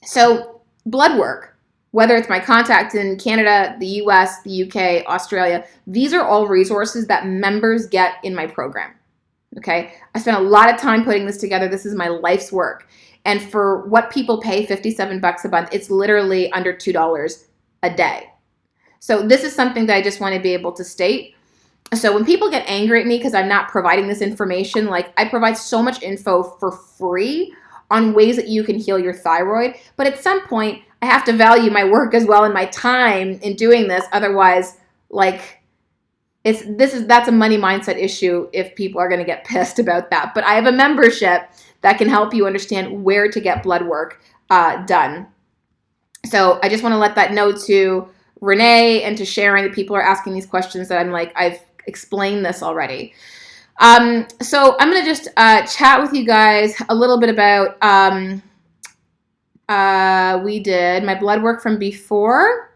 So blood work, whether it's my contacts in Canada, the US, the UK, Australia, these are all resources that members get in my program. Okay, I spent a lot of time putting this together. This is my life's work. And for what people pay, $57 a month, it's literally under $2 a day. So this is something that I just want to be able to state. So when people get angry at me because I'm not providing this information, like I provide so much info for free on ways that you can heal your thyroid. But at some point, I have to value my work as well and my time in doing this. Otherwise, like that's a money mindset issue if people are going to get pissed about that. But I have a membership that can help you understand where to get blood work done. So I just want to let that know to Renee and to Sharon that people are asking these questions that I'm like, I've explained this already. So I'm going to just chat with you guys a little bit about, we did my blood work from before.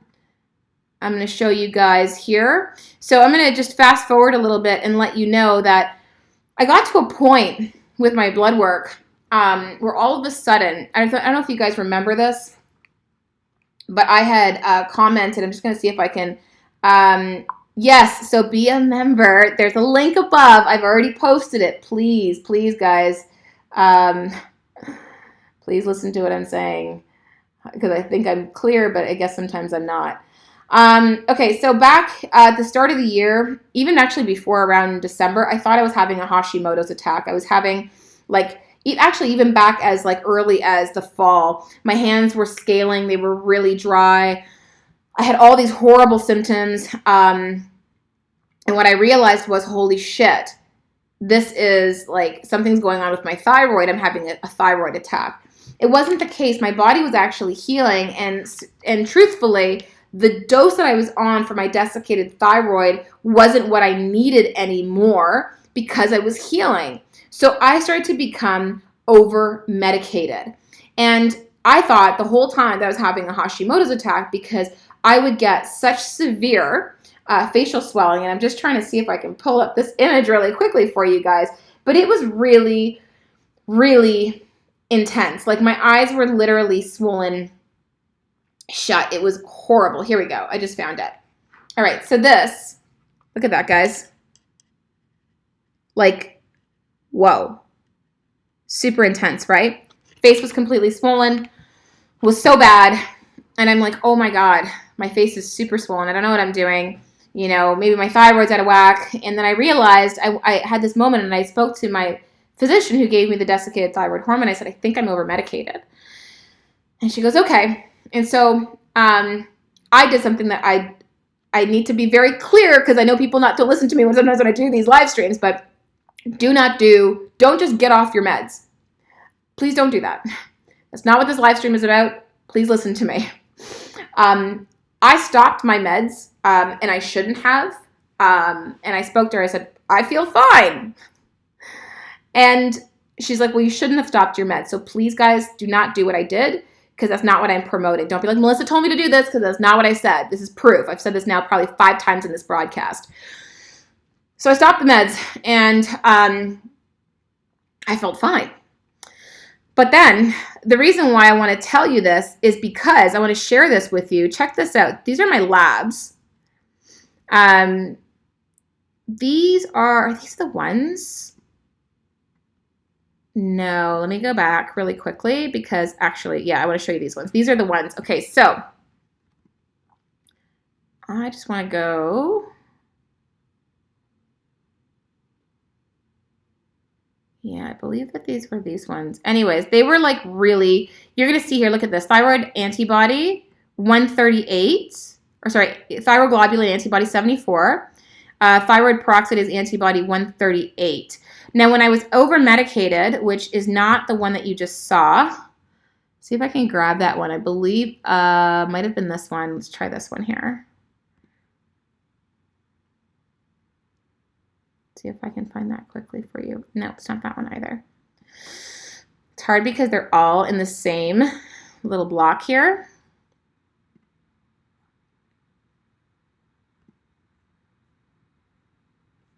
I'm going to show you guys here. So I'm going to just fast forward a little bit and let you know that I got to a point with my blood work where all of a sudden, I don't know if you guys remember this, but I had commented, I'm just going to see if I can, yes, so be a member. There's a link above. I've already posted it. Please, please, guys, please listen to what I'm saying because I think I'm clear, but I guess sometimes I'm not. Okay, so back at the start of the year, even actually before around December, I thought I was having a Hashimoto's attack. I was having actually even back as early as the fall, my hands were scaling. They were really dry. I had all these horrible symptoms. And what I realized was, holy shit, this is something's going on with my thyroid. I'm having a thyroid attack. It wasn't the case. My body was actually healing. And truthfully, the dose that I was on for my desiccated thyroid wasn't what I needed anymore because I was healing. So I started to become over-medicated. And I thought the whole time that I was having a Hashimoto's attack because I would get such severe facial swelling. And I'm just trying to see if I can pull up this image really quickly for you guys. But it was really, really intense. My eyes were literally swollen shut. It was horrible. Here we go. I just found it. All right. So this, look at that, guys. Whoa. Super intense, right? Face was completely swollen. Was so bad. And I'm like, oh my God, my face is super swollen. I don't know what I'm doing. Maybe my thyroid's out of whack. And then I realized I had this moment and I spoke to my physician who gave me the desiccated thyroid hormone. I said, I think I'm over medicated. And she goes, okay. And so I did something that I need to be very clear because I know people don't listen to me sometimes when I do these live streams, but don't just get off your meds. Please don't do that. That's not what this live stream is about. Please listen to me. I stopped my meds and I shouldn't have. And I spoke to her. I said, I feel fine. And she's like, well, you shouldn't have stopped your meds. So please, guys, do not do what I did. Because that's not what I'm promoting. Don't be like, Melissa told me to do this because that's not what I said. This is proof. I've said this now probably 5 times in this broadcast. So So I stopped the meds, and I felt fine. But then the reason why I want to tell you this is because I want to share this with you. Check this out. These are my labs. Are these the ones? No, let me go back really quickly because actually, yeah, I want to show you these ones. These are the ones. Okay, so I just want to go. Yeah, I believe that these were these ones. Anyways, they were like really, you're going to see here, look at this. Thyroid antibody 138, or sorry, thyroid globulin antibody 74. Thyroid peroxidase antibody 138. Now, when I was over-medicated, which is not the one that you just saw, see if I can grab that one. I believe might have been this one. Let's try this one here. See if I can find that quickly for you. No, it's not that one either. It's hard because they're all in the same little block here.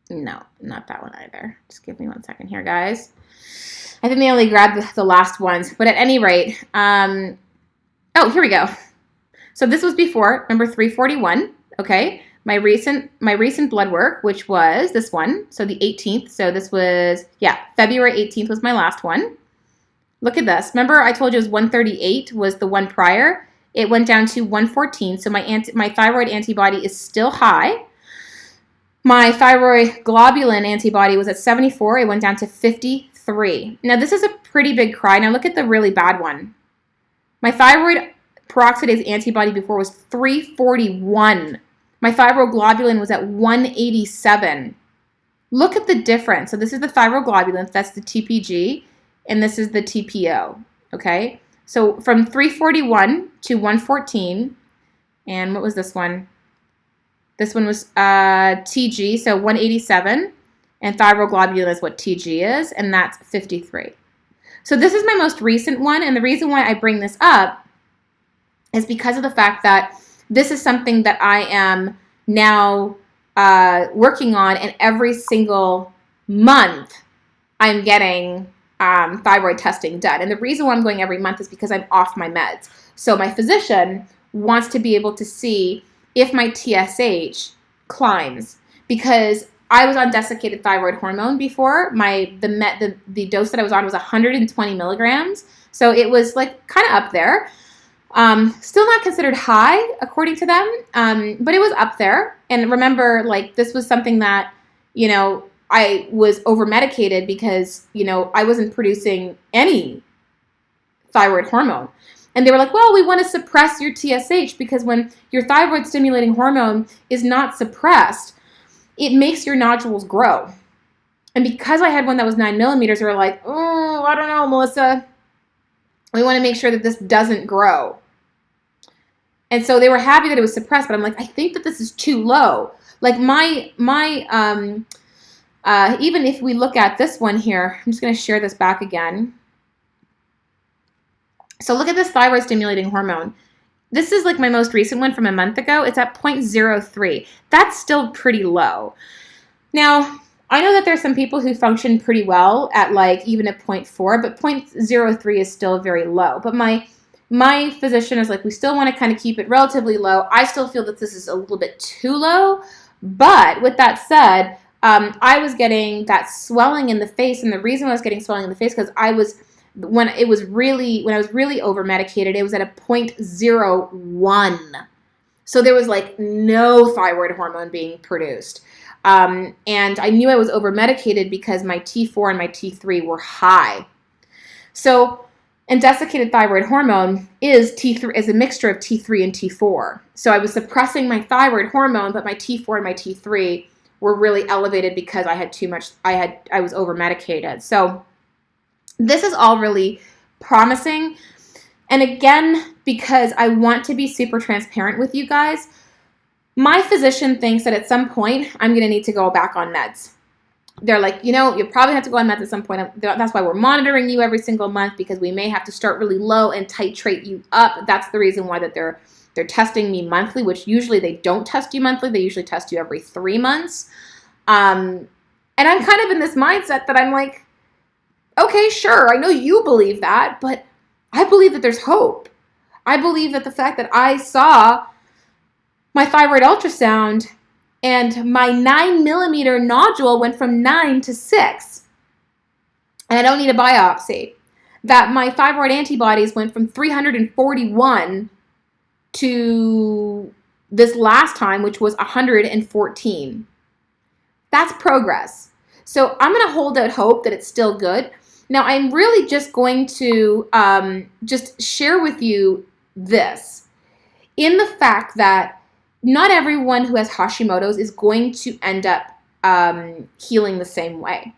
No, not that one either. Just give me 1 second here, guys. I think they only grabbed the last ones. But at any rate, oh, here we go. So this was before, remember 341, okay? My recent blood work, which was this one, so the 18th. So this was, yeah, February 18th was my last one. Look at this. Remember I told you it was 138 was the one prior? It went down to 114. So my thyroid antibody is still high. My thyroid globulin antibody was at 74. It went down to 53. Now this is a pretty big cry. Now look at the really bad one. My thyroid peroxidase antibody before was 341. My thyroid globulin was at 187. Look at the difference. So this is the thyroid globulin, that's the TPG, and this is the TPO, okay? So from 341 to 114, and what was this one? This one was TG, so 187, and thyroid globulin is what TG is, and that's 53. So this is my most recent one, and the reason why I bring this up is because of the fact that this is something that I am now working on, and every single month I'm getting thyroid testing done. And the reason why I'm going every month is because I'm off my meds. So my physician wants to be able to see if my TSH climbs, because I was on desiccated thyroid hormone before. The dose that I was on was 120 milligrams. So it was like kind of up there. Still not considered high according to them, but it was up there. And remember, like, this was something that, you know, I was over medicated because, you know, I wasn't producing any thyroid hormone. And they were like, well, we want to suppress your TSH because when your thyroid stimulating hormone is not suppressed, it makes your nodules grow. And because I had one that was 9 millimeters, they were like, oh, I don't know, Melissa. We want to make sure that this doesn't grow. And so they were happy that it was suppressed, but I'm like, I think that this is too low. Like even if we look at this one here, I'm just going to share this back again. So look at this thyroid stimulating hormone. This is like my most recent one from a month ago. It's at 0.03. That's still pretty low. Now, I know that there's some people who function pretty well at like even a 0.4, but 0.03 is still very low. But my physician is like, we still want to kind of keep it relatively low. I still feel that this is a little bit too low. But with that said, I was getting that swelling in the face. And the reason I was getting swelling in the face because when I was really over medicated, it was at a 0.01. So there was like no thyroid hormone being produced. And I knew I was over medicated because my T4 and my T3 were high. So, and desiccated thyroid hormone is a mixture of T3 and T4. So I was suppressing my thyroid hormone, but my T4 and my T3 were really elevated because I had too much. I was over medicated. So this is all really promising. And again, because I want to be super transparent with you guys, my physician thinks that at some point I'm going to need to go back on meds. They're like, you know, you probably have to go on meds at some point. That's why we're monitoring you every single month, because we may have to start really low and titrate you up. That's the reason why that they're testing me monthly, which usually they don't test you monthly. They usually test you every 3 months. And I'm kind of in this mindset that I'm like, okay, sure, I know you believe that, but I believe that there's hope. I believe that the fact that I saw my thyroid ultrasound and my 9 millimeter nodule went from 9 to 6, and I don't need a biopsy. That my thyroid antibodies went from 341 to this last time, which was 114. That's progress. So I'm going to hold out hope that it's still good. Now, I'm really just going to just share with you this, in the fact that not everyone who has Hashimoto's is going to end up healing the same way.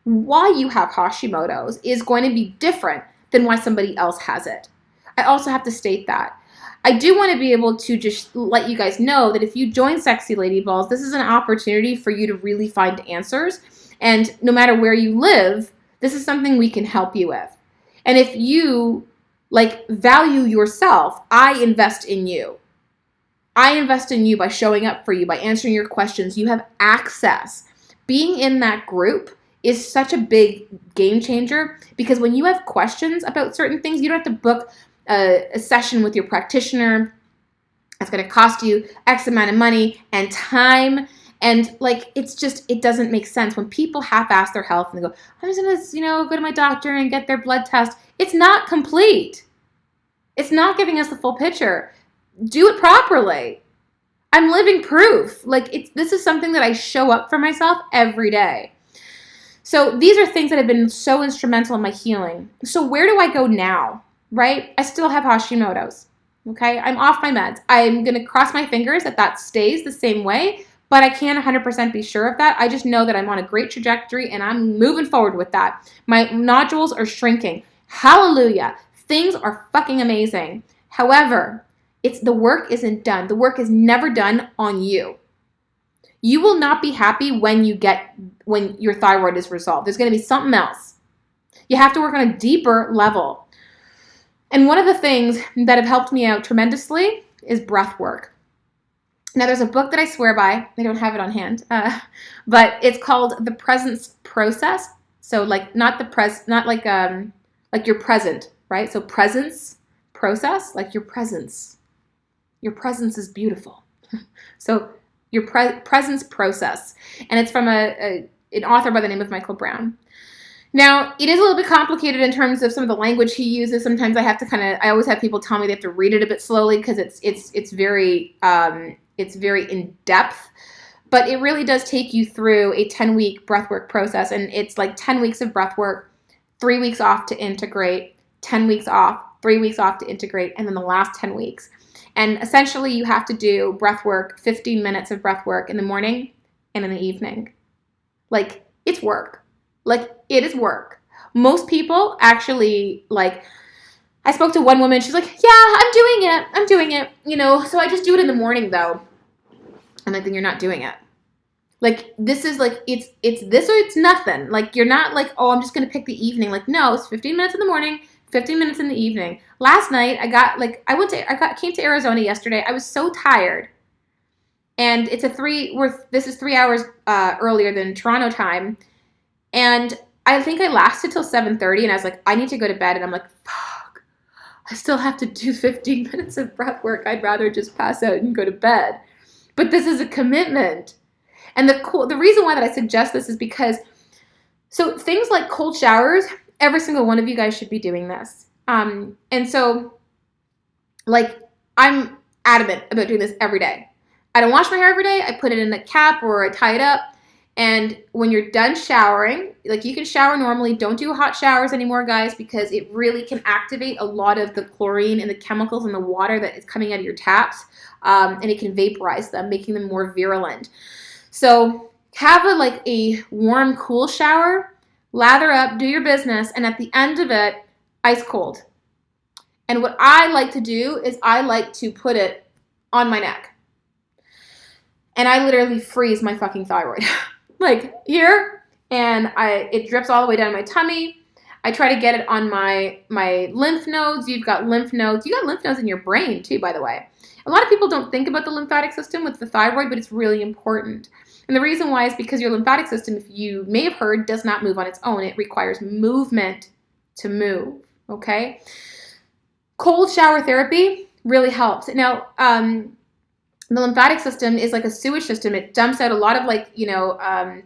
Why you have Hashimoto's is going to be different than why somebody else has it. I also have to state that. I do want to be able to just let you guys know that if you join Sexy Lady Balls, this is an opportunity for you to really find answers. And no matter where you live, this is something we can help you with. And if you value yourself, I invest in you. I invest in you by showing up for you, by answering your questions. You have access. Being in that group is such a big game changer, because when you have questions about certain things, you don't have to book a session with your practitioner. It's going to cost you X amount of money and time. And it doesn't make sense when people half-ass their health and they go, I'm just going to, go to my doctor and get their blood test. It's not complete. It's not giving us the full picture. Do it properly. I'm living proof. This is something that I show up for myself every day. So these are things that have been so instrumental in my healing. So where do I go now, right? I still have Hashimoto's, okay? I'm off my meds. I'm going to cross my fingers that stays the same way, but I can't 100% be sure of that. I just know that I'm on a great trajectory and I'm moving forward with that. My nodules are shrinking. Hallelujah. Things are fucking amazing. However, the work isn't done. The work is never done on you. You will not be happy when your thyroid is resolved. There's going to be something else. You have to work on a deeper level. And one of the things that have helped me out tremendously is breathwork. Now, there's a book that I swear by. I don't have it on hand, but it's called The Presence Process. So, not your present, right? So, presence process, like your presence. Your presence is beautiful. So, your presence process. And it's from an author by the name of Michael Brown. Now, it is a little bit complicated in terms of some of the language he uses. Sometimes I have to I always have people tell me they have to read it a bit slowly because it's very in depth. But it really does take you through a 10-week breathwork process. And it's 10 weeks of breathwork, 3 weeks off to integrate, 10 weeks off, 3 weeks off to integrate, and then the last 10 weeks. And essentially, you have to do breath work, 15 minutes of breath work in the morning and in the evening. It's work. It is work. Most people actually, I spoke to one woman, she's like, yeah, I'm doing it, so I just do it in the morning, though. I'm like, then you're not doing it. This is, it's this or it's nothing. You're not oh, I'm just going to pick the evening. No, it's 15 minutes in the morning, 15 minutes in the evening. Last night, came to Arizona yesterday. I was so tired. And this is 3 hours earlier than Toronto time. And I think I lasted till 7:30, and I was like, I need to go to bed. And I'm like, fuck, I still have to do 15 minutes of breath work. I'd rather just pass out and go to bed. But this is a commitment. And the reason why that I suggest this is because, so things like cold showers, every single one of you guys should be doing this. And so, I'm adamant about doing this every day. I don't wash my hair every day. I put it in a cap or I tie it up. And when you're done showering, you can shower normally. Don't do hot showers anymore, guys, because it really can activate a lot of the chlorine and the chemicals in the water that is coming out of your taps. And it can vaporize them, making them more virulent. So have a warm, cool shower, lather up, do your business, and at the end of it, ice cold. And what I like to do is I like to put it on my neck. And I literally freeze my fucking thyroid. Here, and it drips all the way down my tummy. I try to get it on my lymph nodes. You've got lymph nodes. You got lymph nodes in your brain too, by the way. A lot of people don't think about the lymphatic system with the thyroid, but it's really important. And the reason why is because your lymphatic system, if you may have heard, does not move on its own. It requires movement to move, okay? Cold shower therapy really helps. Now, the lymphatic system is like a sewage system. It dumps out a lot of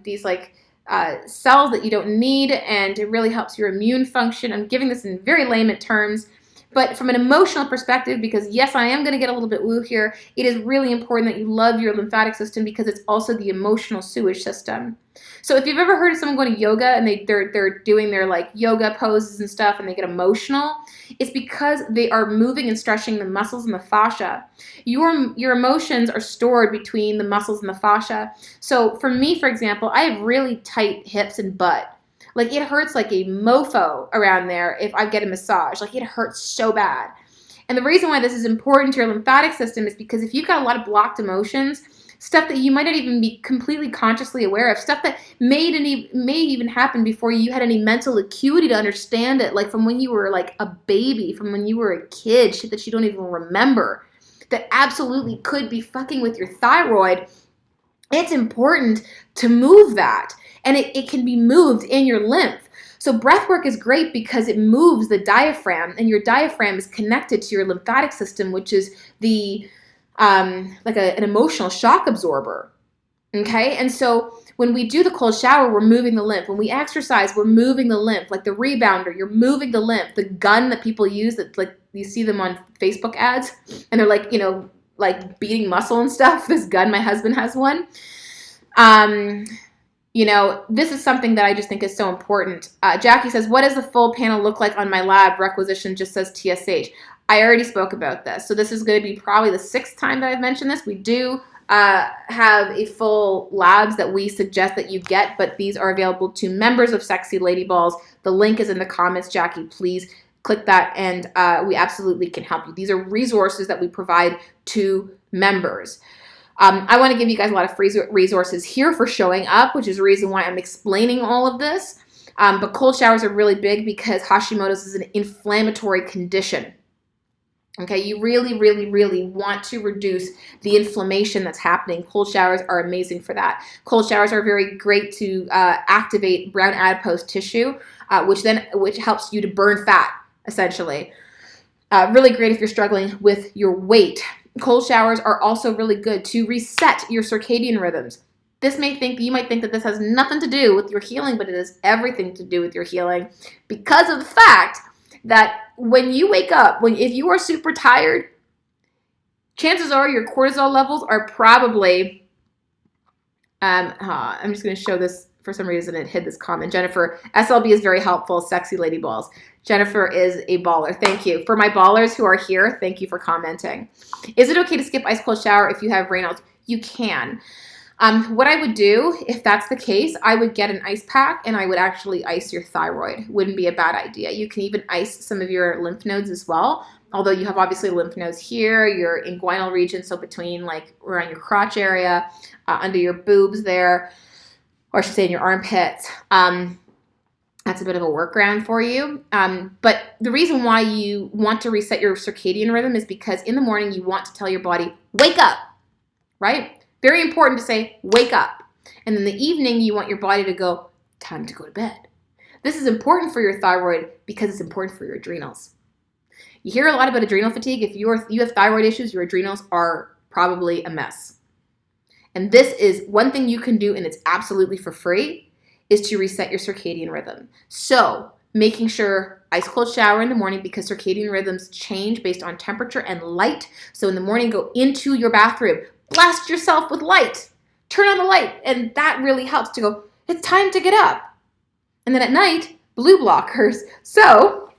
these cells that you don't need, and it really helps your immune function. I'm giving this in very layman terms. But from an emotional perspective, because yes, I am going to get a little bit woo here, it is really important that you love your lymphatic system because it's also the emotional sewage system. So if you've ever heard of someone going to yoga and they're doing their like yoga poses and stuff and they get emotional, it's because they are moving and stretching the muscles and the fascia. Your emotions are stored between the muscles and the fascia. So for me, for example, I have really tight hips and butt. Like it hurts like a mofo around there if I get a massage. Like it hurts so bad. And the reason why this is important to your lymphatic system is because if you've got a lot of blocked emotions, stuff that you might not even be completely consciously aware of, stuff that may even happen before you had any mental acuity to understand it, like from when you were like a baby, from when you were a kid, shit that you don't even remember, that absolutely could be fucking with your thyroid. It's important to move that. And it can be moved in your lymph. So breathwork is great because it moves the diaphragm, and your diaphragm is connected to your lymphatic system, which is the an emotional shock absorber. Okay, and so when we do the cold shower, we're moving the lymph. When we exercise, we're moving the lymph. Like the rebounder, you're moving the lymph. The gun that people use, that like you see them on Facebook ads, and they're like, like beating muscle and stuff. This gun, my husband has one. This is something that I just think is so important. Jackie says, what does the full panel look like on my lab? Requisition just says TSH. I already spoke about this. So this is going to be probably the 6th time that I've mentioned this. We do have a full labs that we suggest that you get, but these are available to members of Sexy Lady Balls. The link is in the comments, Jackie. Please click that, and we absolutely can help you. These are resources that we provide to members. I want to give you guys a lot of free resources here for showing up, which is the reason why I'm explaining all of this. But cold showers are really big because Hashimoto's is an inflammatory condition. Okay, you really, really, really want to reduce the inflammation that's happening. Cold showers are amazing for that. Cold showers are very great to activate brown adipose tissue, which helps you to burn fat, essentially. Really great if you're struggling with your weight. Cold showers are also really good to reset your circadian rhythms. You might think that this has nothing to do with your healing, but it has everything to do with your healing because of the fact that when you wake up, if you are super tired, chances are your cortisol levels are probably, I'm just going to show this. For some reason, it hid this comment. Jennifer, SLB is very helpful. Sexy Lady Balls. Jennifer is a baller. Thank you. For my ballers who are here, thank you for commenting. Is it okay to skip ice cold shower if you have Raynaud's? You can. What I would do, if that's the case, I would get an ice pack and I would actually ice your thyroid. Wouldn't be a bad idea. You can even ice some of your lymph nodes as well. Although you have obviously lymph nodes here, your inguinal region, so between like around your crotch area, under your boobs there, or I should say in your armpits. That's a bit of a workaround for you. But the reason why you want to reset your circadian rhythm is because in the morning you want to tell your body, wake up, right? Very important to say, wake up. And in the evening, you want your body to go, time to go to bed. This is important for your thyroid because it's important for your adrenals. You hear a lot about adrenal fatigue. If you have thyroid issues, your adrenals are probably a mess. And this is one thing you can do, and it's absolutely for free, is to reset your circadian rhythm. So making sure ice cold shower in the morning because circadian rhythms change based on temperature and light. So in the morning, go into your bathroom, blast yourself with light, turn on the light, and that really helps to go, it's time to get up. And then at night, blue blockers. So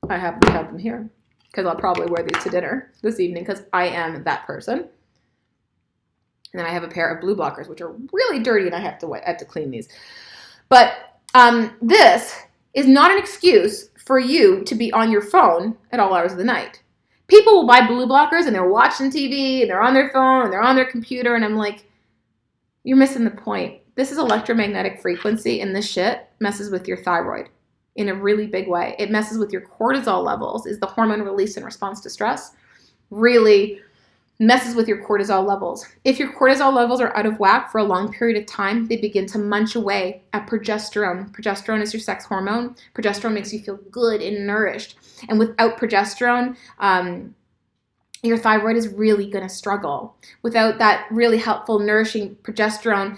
I happen to have them here because I'll probably wear these to dinner this evening because I am that person. And then I have a pair of blue blockers, which are really dirty, and I have to clean these. But this is not an excuse for you to be on your phone at all hours of the night. People will buy blue blockers, and they're watching TV, and they're on their phone, and they're on their computer, and I'm like, you're missing the point. This is electromagnetic frequency, and this shit messes with your thyroid in a really big way. It messes with your cortisol levels, is the hormone released in response to stress. Really messes with your cortisol levels. If your cortisol levels are out of whack for a long period of time, they begin to munch away at progesterone. Progesterone is your sex hormone. Progesterone makes you feel good and nourished. And without progesterone, your thyroid is really going to struggle. Without that really helpful, nourishing progesterone,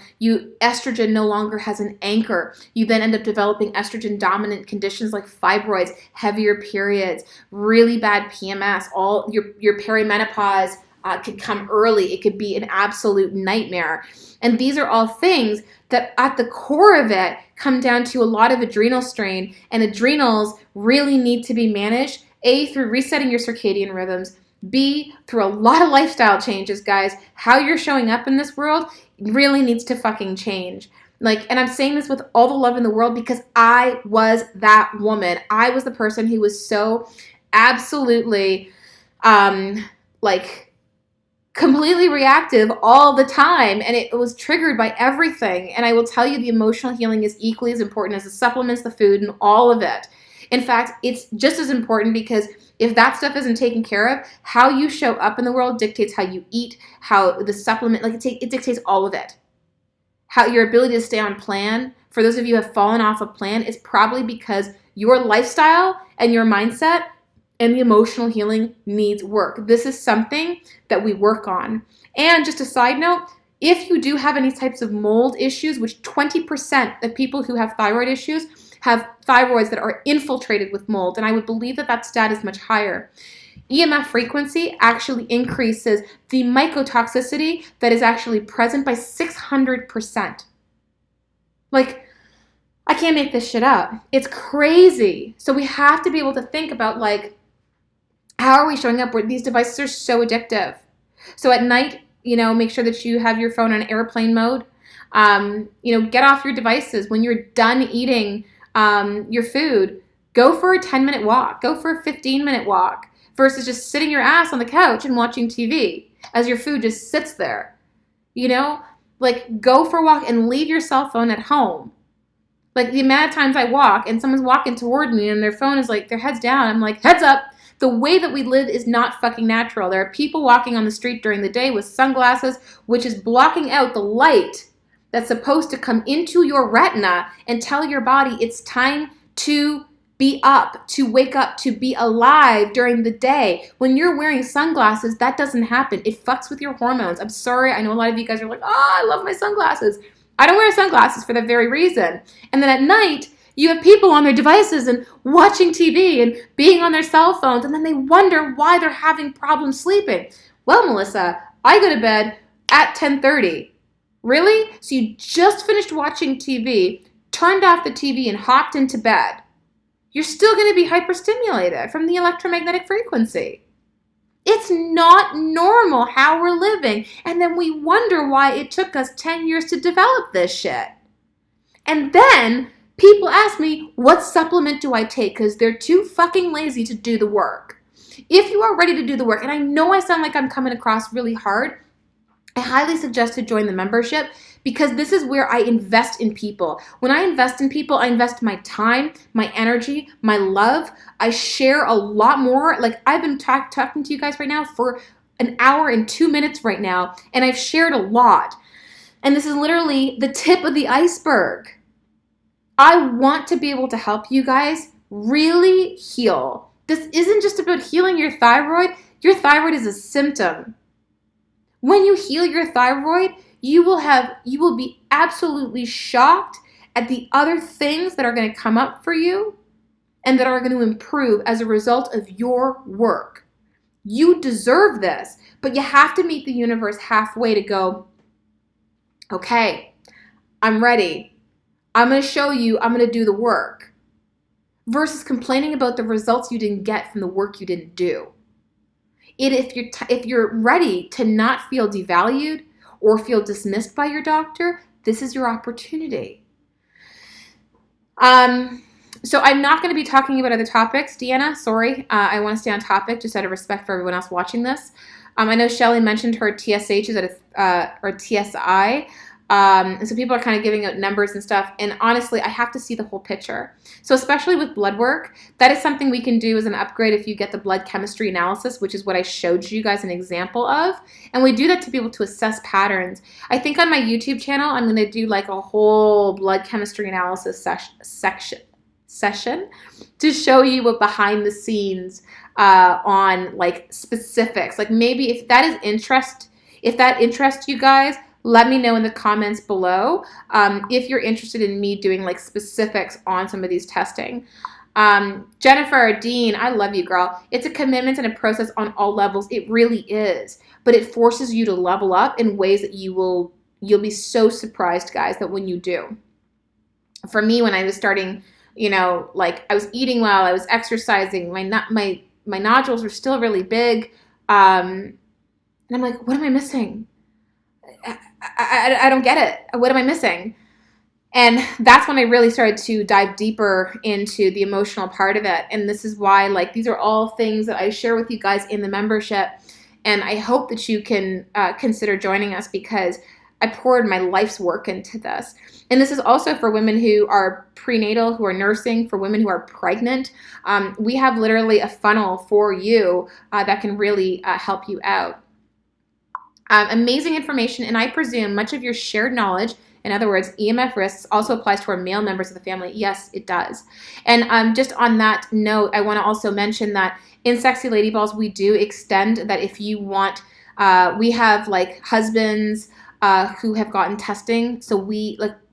estrogen no longer has an anchor. You then end up developing estrogen-dominant conditions like fibroids, heavier periods, really bad PMS, all your perimenopause could come early. It could be an absolute nightmare. And these are all things that at the core of it come down to a lot of adrenal strain, and adrenals really need to be managed, A, through resetting your circadian rhythms, B, through a lot of lifestyle changes, guys. How you're showing up in this world really needs to fucking change. And I'm saying this with all the love in the world because I was that woman. I was the person who was so absolutely, completely reactive all the time, and it was triggered by everything. And I will tell you, the emotional healing is equally as important as the supplements, the food, and all of it. In fact, it's just as important because if that stuff isn't taken care of, how you show up in the world dictates how you eat, how the supplement, it dictates all of it. How your ability to stay on plan, for those of you who have fallen off a plan, is probably because your lifestyle and your mindset and the emotional healing needs work. This is something that we work on. And just a side note, if you do have any types of mold issues, which 20% of people who have thyroid issues have thyroids that are infiltrated with mold, and I would believe that stat is much higher. EMF frequency actually increases the mycotoxicity that is actually present by 600%. I can't make this shit up. It's crazy. So we have to be able to think about, how are we showing up where these devices are so addictive? So at night, make sure that you have your phone on airplane mode. Get off your devices. When you're done eating your food, go for a 10-minute walk. Go for a 15-minute walk versus just sitting your ass on the couch and watching TV as your food just sits there. Go for a walk and leave your cell phone at home. The amount of times I walk and someone's walking toward me and their phone is their head's down, I'm like, heads up. The way that we live is not fucking natural. There are people walking on the street during the day with sunglasses, which is blocking out the light that's supposed to come into your retina and tell your body it's time to be up, to wake up, to be alive during the day. When you're wearing sunglasses, that doesn't happen. It fucks with your hormones. I'm sorry. I know a lot of you guys are like, I love my sunglasses. I don't wear sunglasses for that very reason. And then at night, you have people on their devices and watching TV and being on their cell phones, and then they wonder why they're having problems sleeping. Well, Melissa, I go to bed at 10:30. Really? So you just finished watching TV, turned off the TV, and hopped into bed. You're still going to be hyperstimulated from the electromagnetic frequency. It's not normal how we're living. And then we wonder why it took us 10 years to develop this shit. And then people ask me, what supplement do I take? Because they're too fucking lazy to do the work. If you are ready to do the work, and I know I sound like I'm coming across really hard, I highly suggest to join the membership because this is where I invest in people. When I invest in people, I invest my time, my energy, my love. I share a lot more. I've been talking to you guys right now for an hour and 2 minutes right now, and I've shared a lot. And this is literally the tip of the iceberg. I want to be able to help you guys really heal. This isn't just about healing your thyroid. Your thyroid is a symptom. When you heal your thyroid, you will be absolutely shocked at the other things that are going to come up for you and that are going to improve as a result of your work. You deserve this, but you have to meet the universe halfway to go, okay, I'm ready. I'm going to show you, I'm going to do the work, versus complaining about the results you didn't get from the work you didn't do. If you're ready to not feel devalued or feel dismissed by your doctor, this is your opportunity. So I'm not going to be talking about other topics, Deanna. Sorry. I want to stay on topic just out of respect for everyone else watching this. I know Shelly mentioned her TSH is at or TSI. And so people are kind of giving out numbers and stuff. And honestly, I have to see the whole picture. So especially with blood work, that is something we can do as an upgrade if you get the blood chemistry analysis, which is what I showed you guys an example of. And we do that to be able to assess patterns. I think on my YouTube channel, I'm going to do like a whole blood chemistry analysis session to show you what behind the scenes on like specifics. Like maybe if that interests you guys, let me know in the comments below if you're interested in me doing like specifics on some of these testing. Jennifer, Dean, I love you, girl. It's a commitment and a process on all levels. It really is. But it forces you to level up in ways that you'll be so surprised, guys, that when you do. For me, when I was starting, like I was eating well, I was exercising, my nodules were still really big. And I'm like, what am I missing? I don't get it. What am I missing? And that's when I really started to dive deeper into the emotional part of it. And this is why, like, these are all things that I share with you guys in the membership. And I hope that you can consider joining us, because I poured my life's work into this. And this is also for women who are prenatal, who are nursing, for women who are pregnant. We have literally a funnel for you that can really help you out. Amazing information, and I presume much of your shared knowledge, in other words, EMF risks, also applies to our male members of the family. Yes, it does. And just on that note, I want to also mention that in Sexy Lady Balls, we do extend that if you want, we have like husbands who have gotten testing. So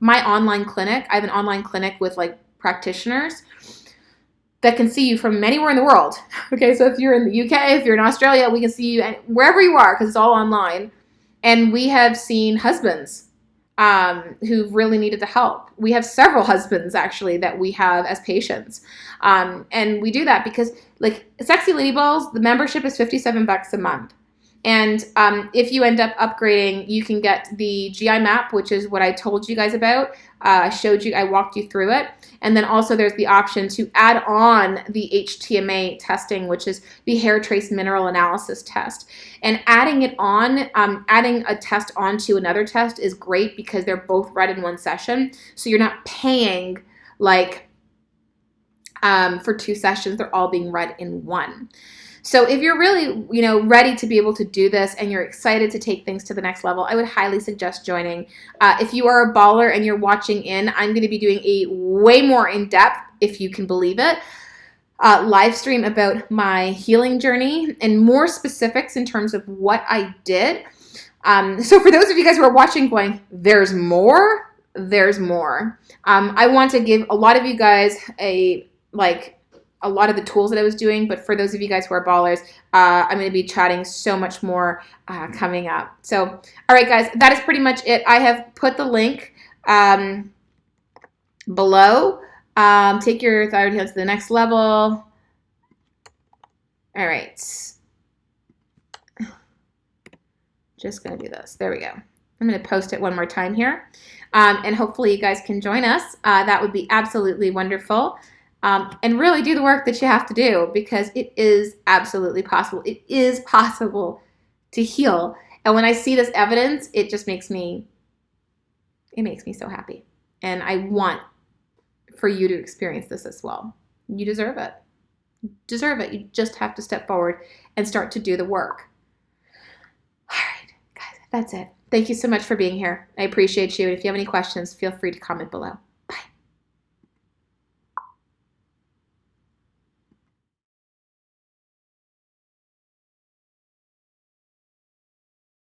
my online clinic, I have an online clinic with like practitioners that can see you from anywhere in the world. Okay, so if you're in the UK, if you're in Australia, we can see you wherever you are, because it's all online. And we have seen husbands who've really needed the help. We have several husbands, actually, that we have as patients. And we do that because, like, Sexy Lady Balls, the membership is $57 a month. And if you end up upgrading, you can get the GI map, which is what I told you guys about. I walked you through it. And then also there's the option to add on the HTMA testing, which is the hair trace mineral analysis test. And adding it on, adding a test onto another test is great because they're both read in one session. So you're not paying like for 2 sessions. They're all being read in one. So if you're really, ready to be able to do this and you're excited to take things to the next level, I would highly suggest joining. If you are a baller and you're watching in, I'm going to be doing a way more in-depth, if you can believe it, live stream about my healing journey and more specifics in terms of what I did. So for those of you guys who are watching going, there's more, I want to give a lot of you guys a lot of the tools that I was doing, but for those of you guys who are ballers, I'm going to be chatting so much more coming up. So, all right, guys, that is pretty much it. I have put the link below. Take your thyroid healing to the next level. All right. Just going to do this. There we go. I'm going to post it one more time here. And hopefully you guys can join us. That would be absolutely wonderful. And really do the work that you have to do, because it is absolutely possible. It is possible to heal. And when I see this evidence, it just makes me so happy. And I want for you to experience this as well. You deserve it. You deserve it. You just have to step forward and start to do the work. All right, guys, that's it. Thank you so much for being here. I appreciate you. And if you have any questions, feel free to comment below.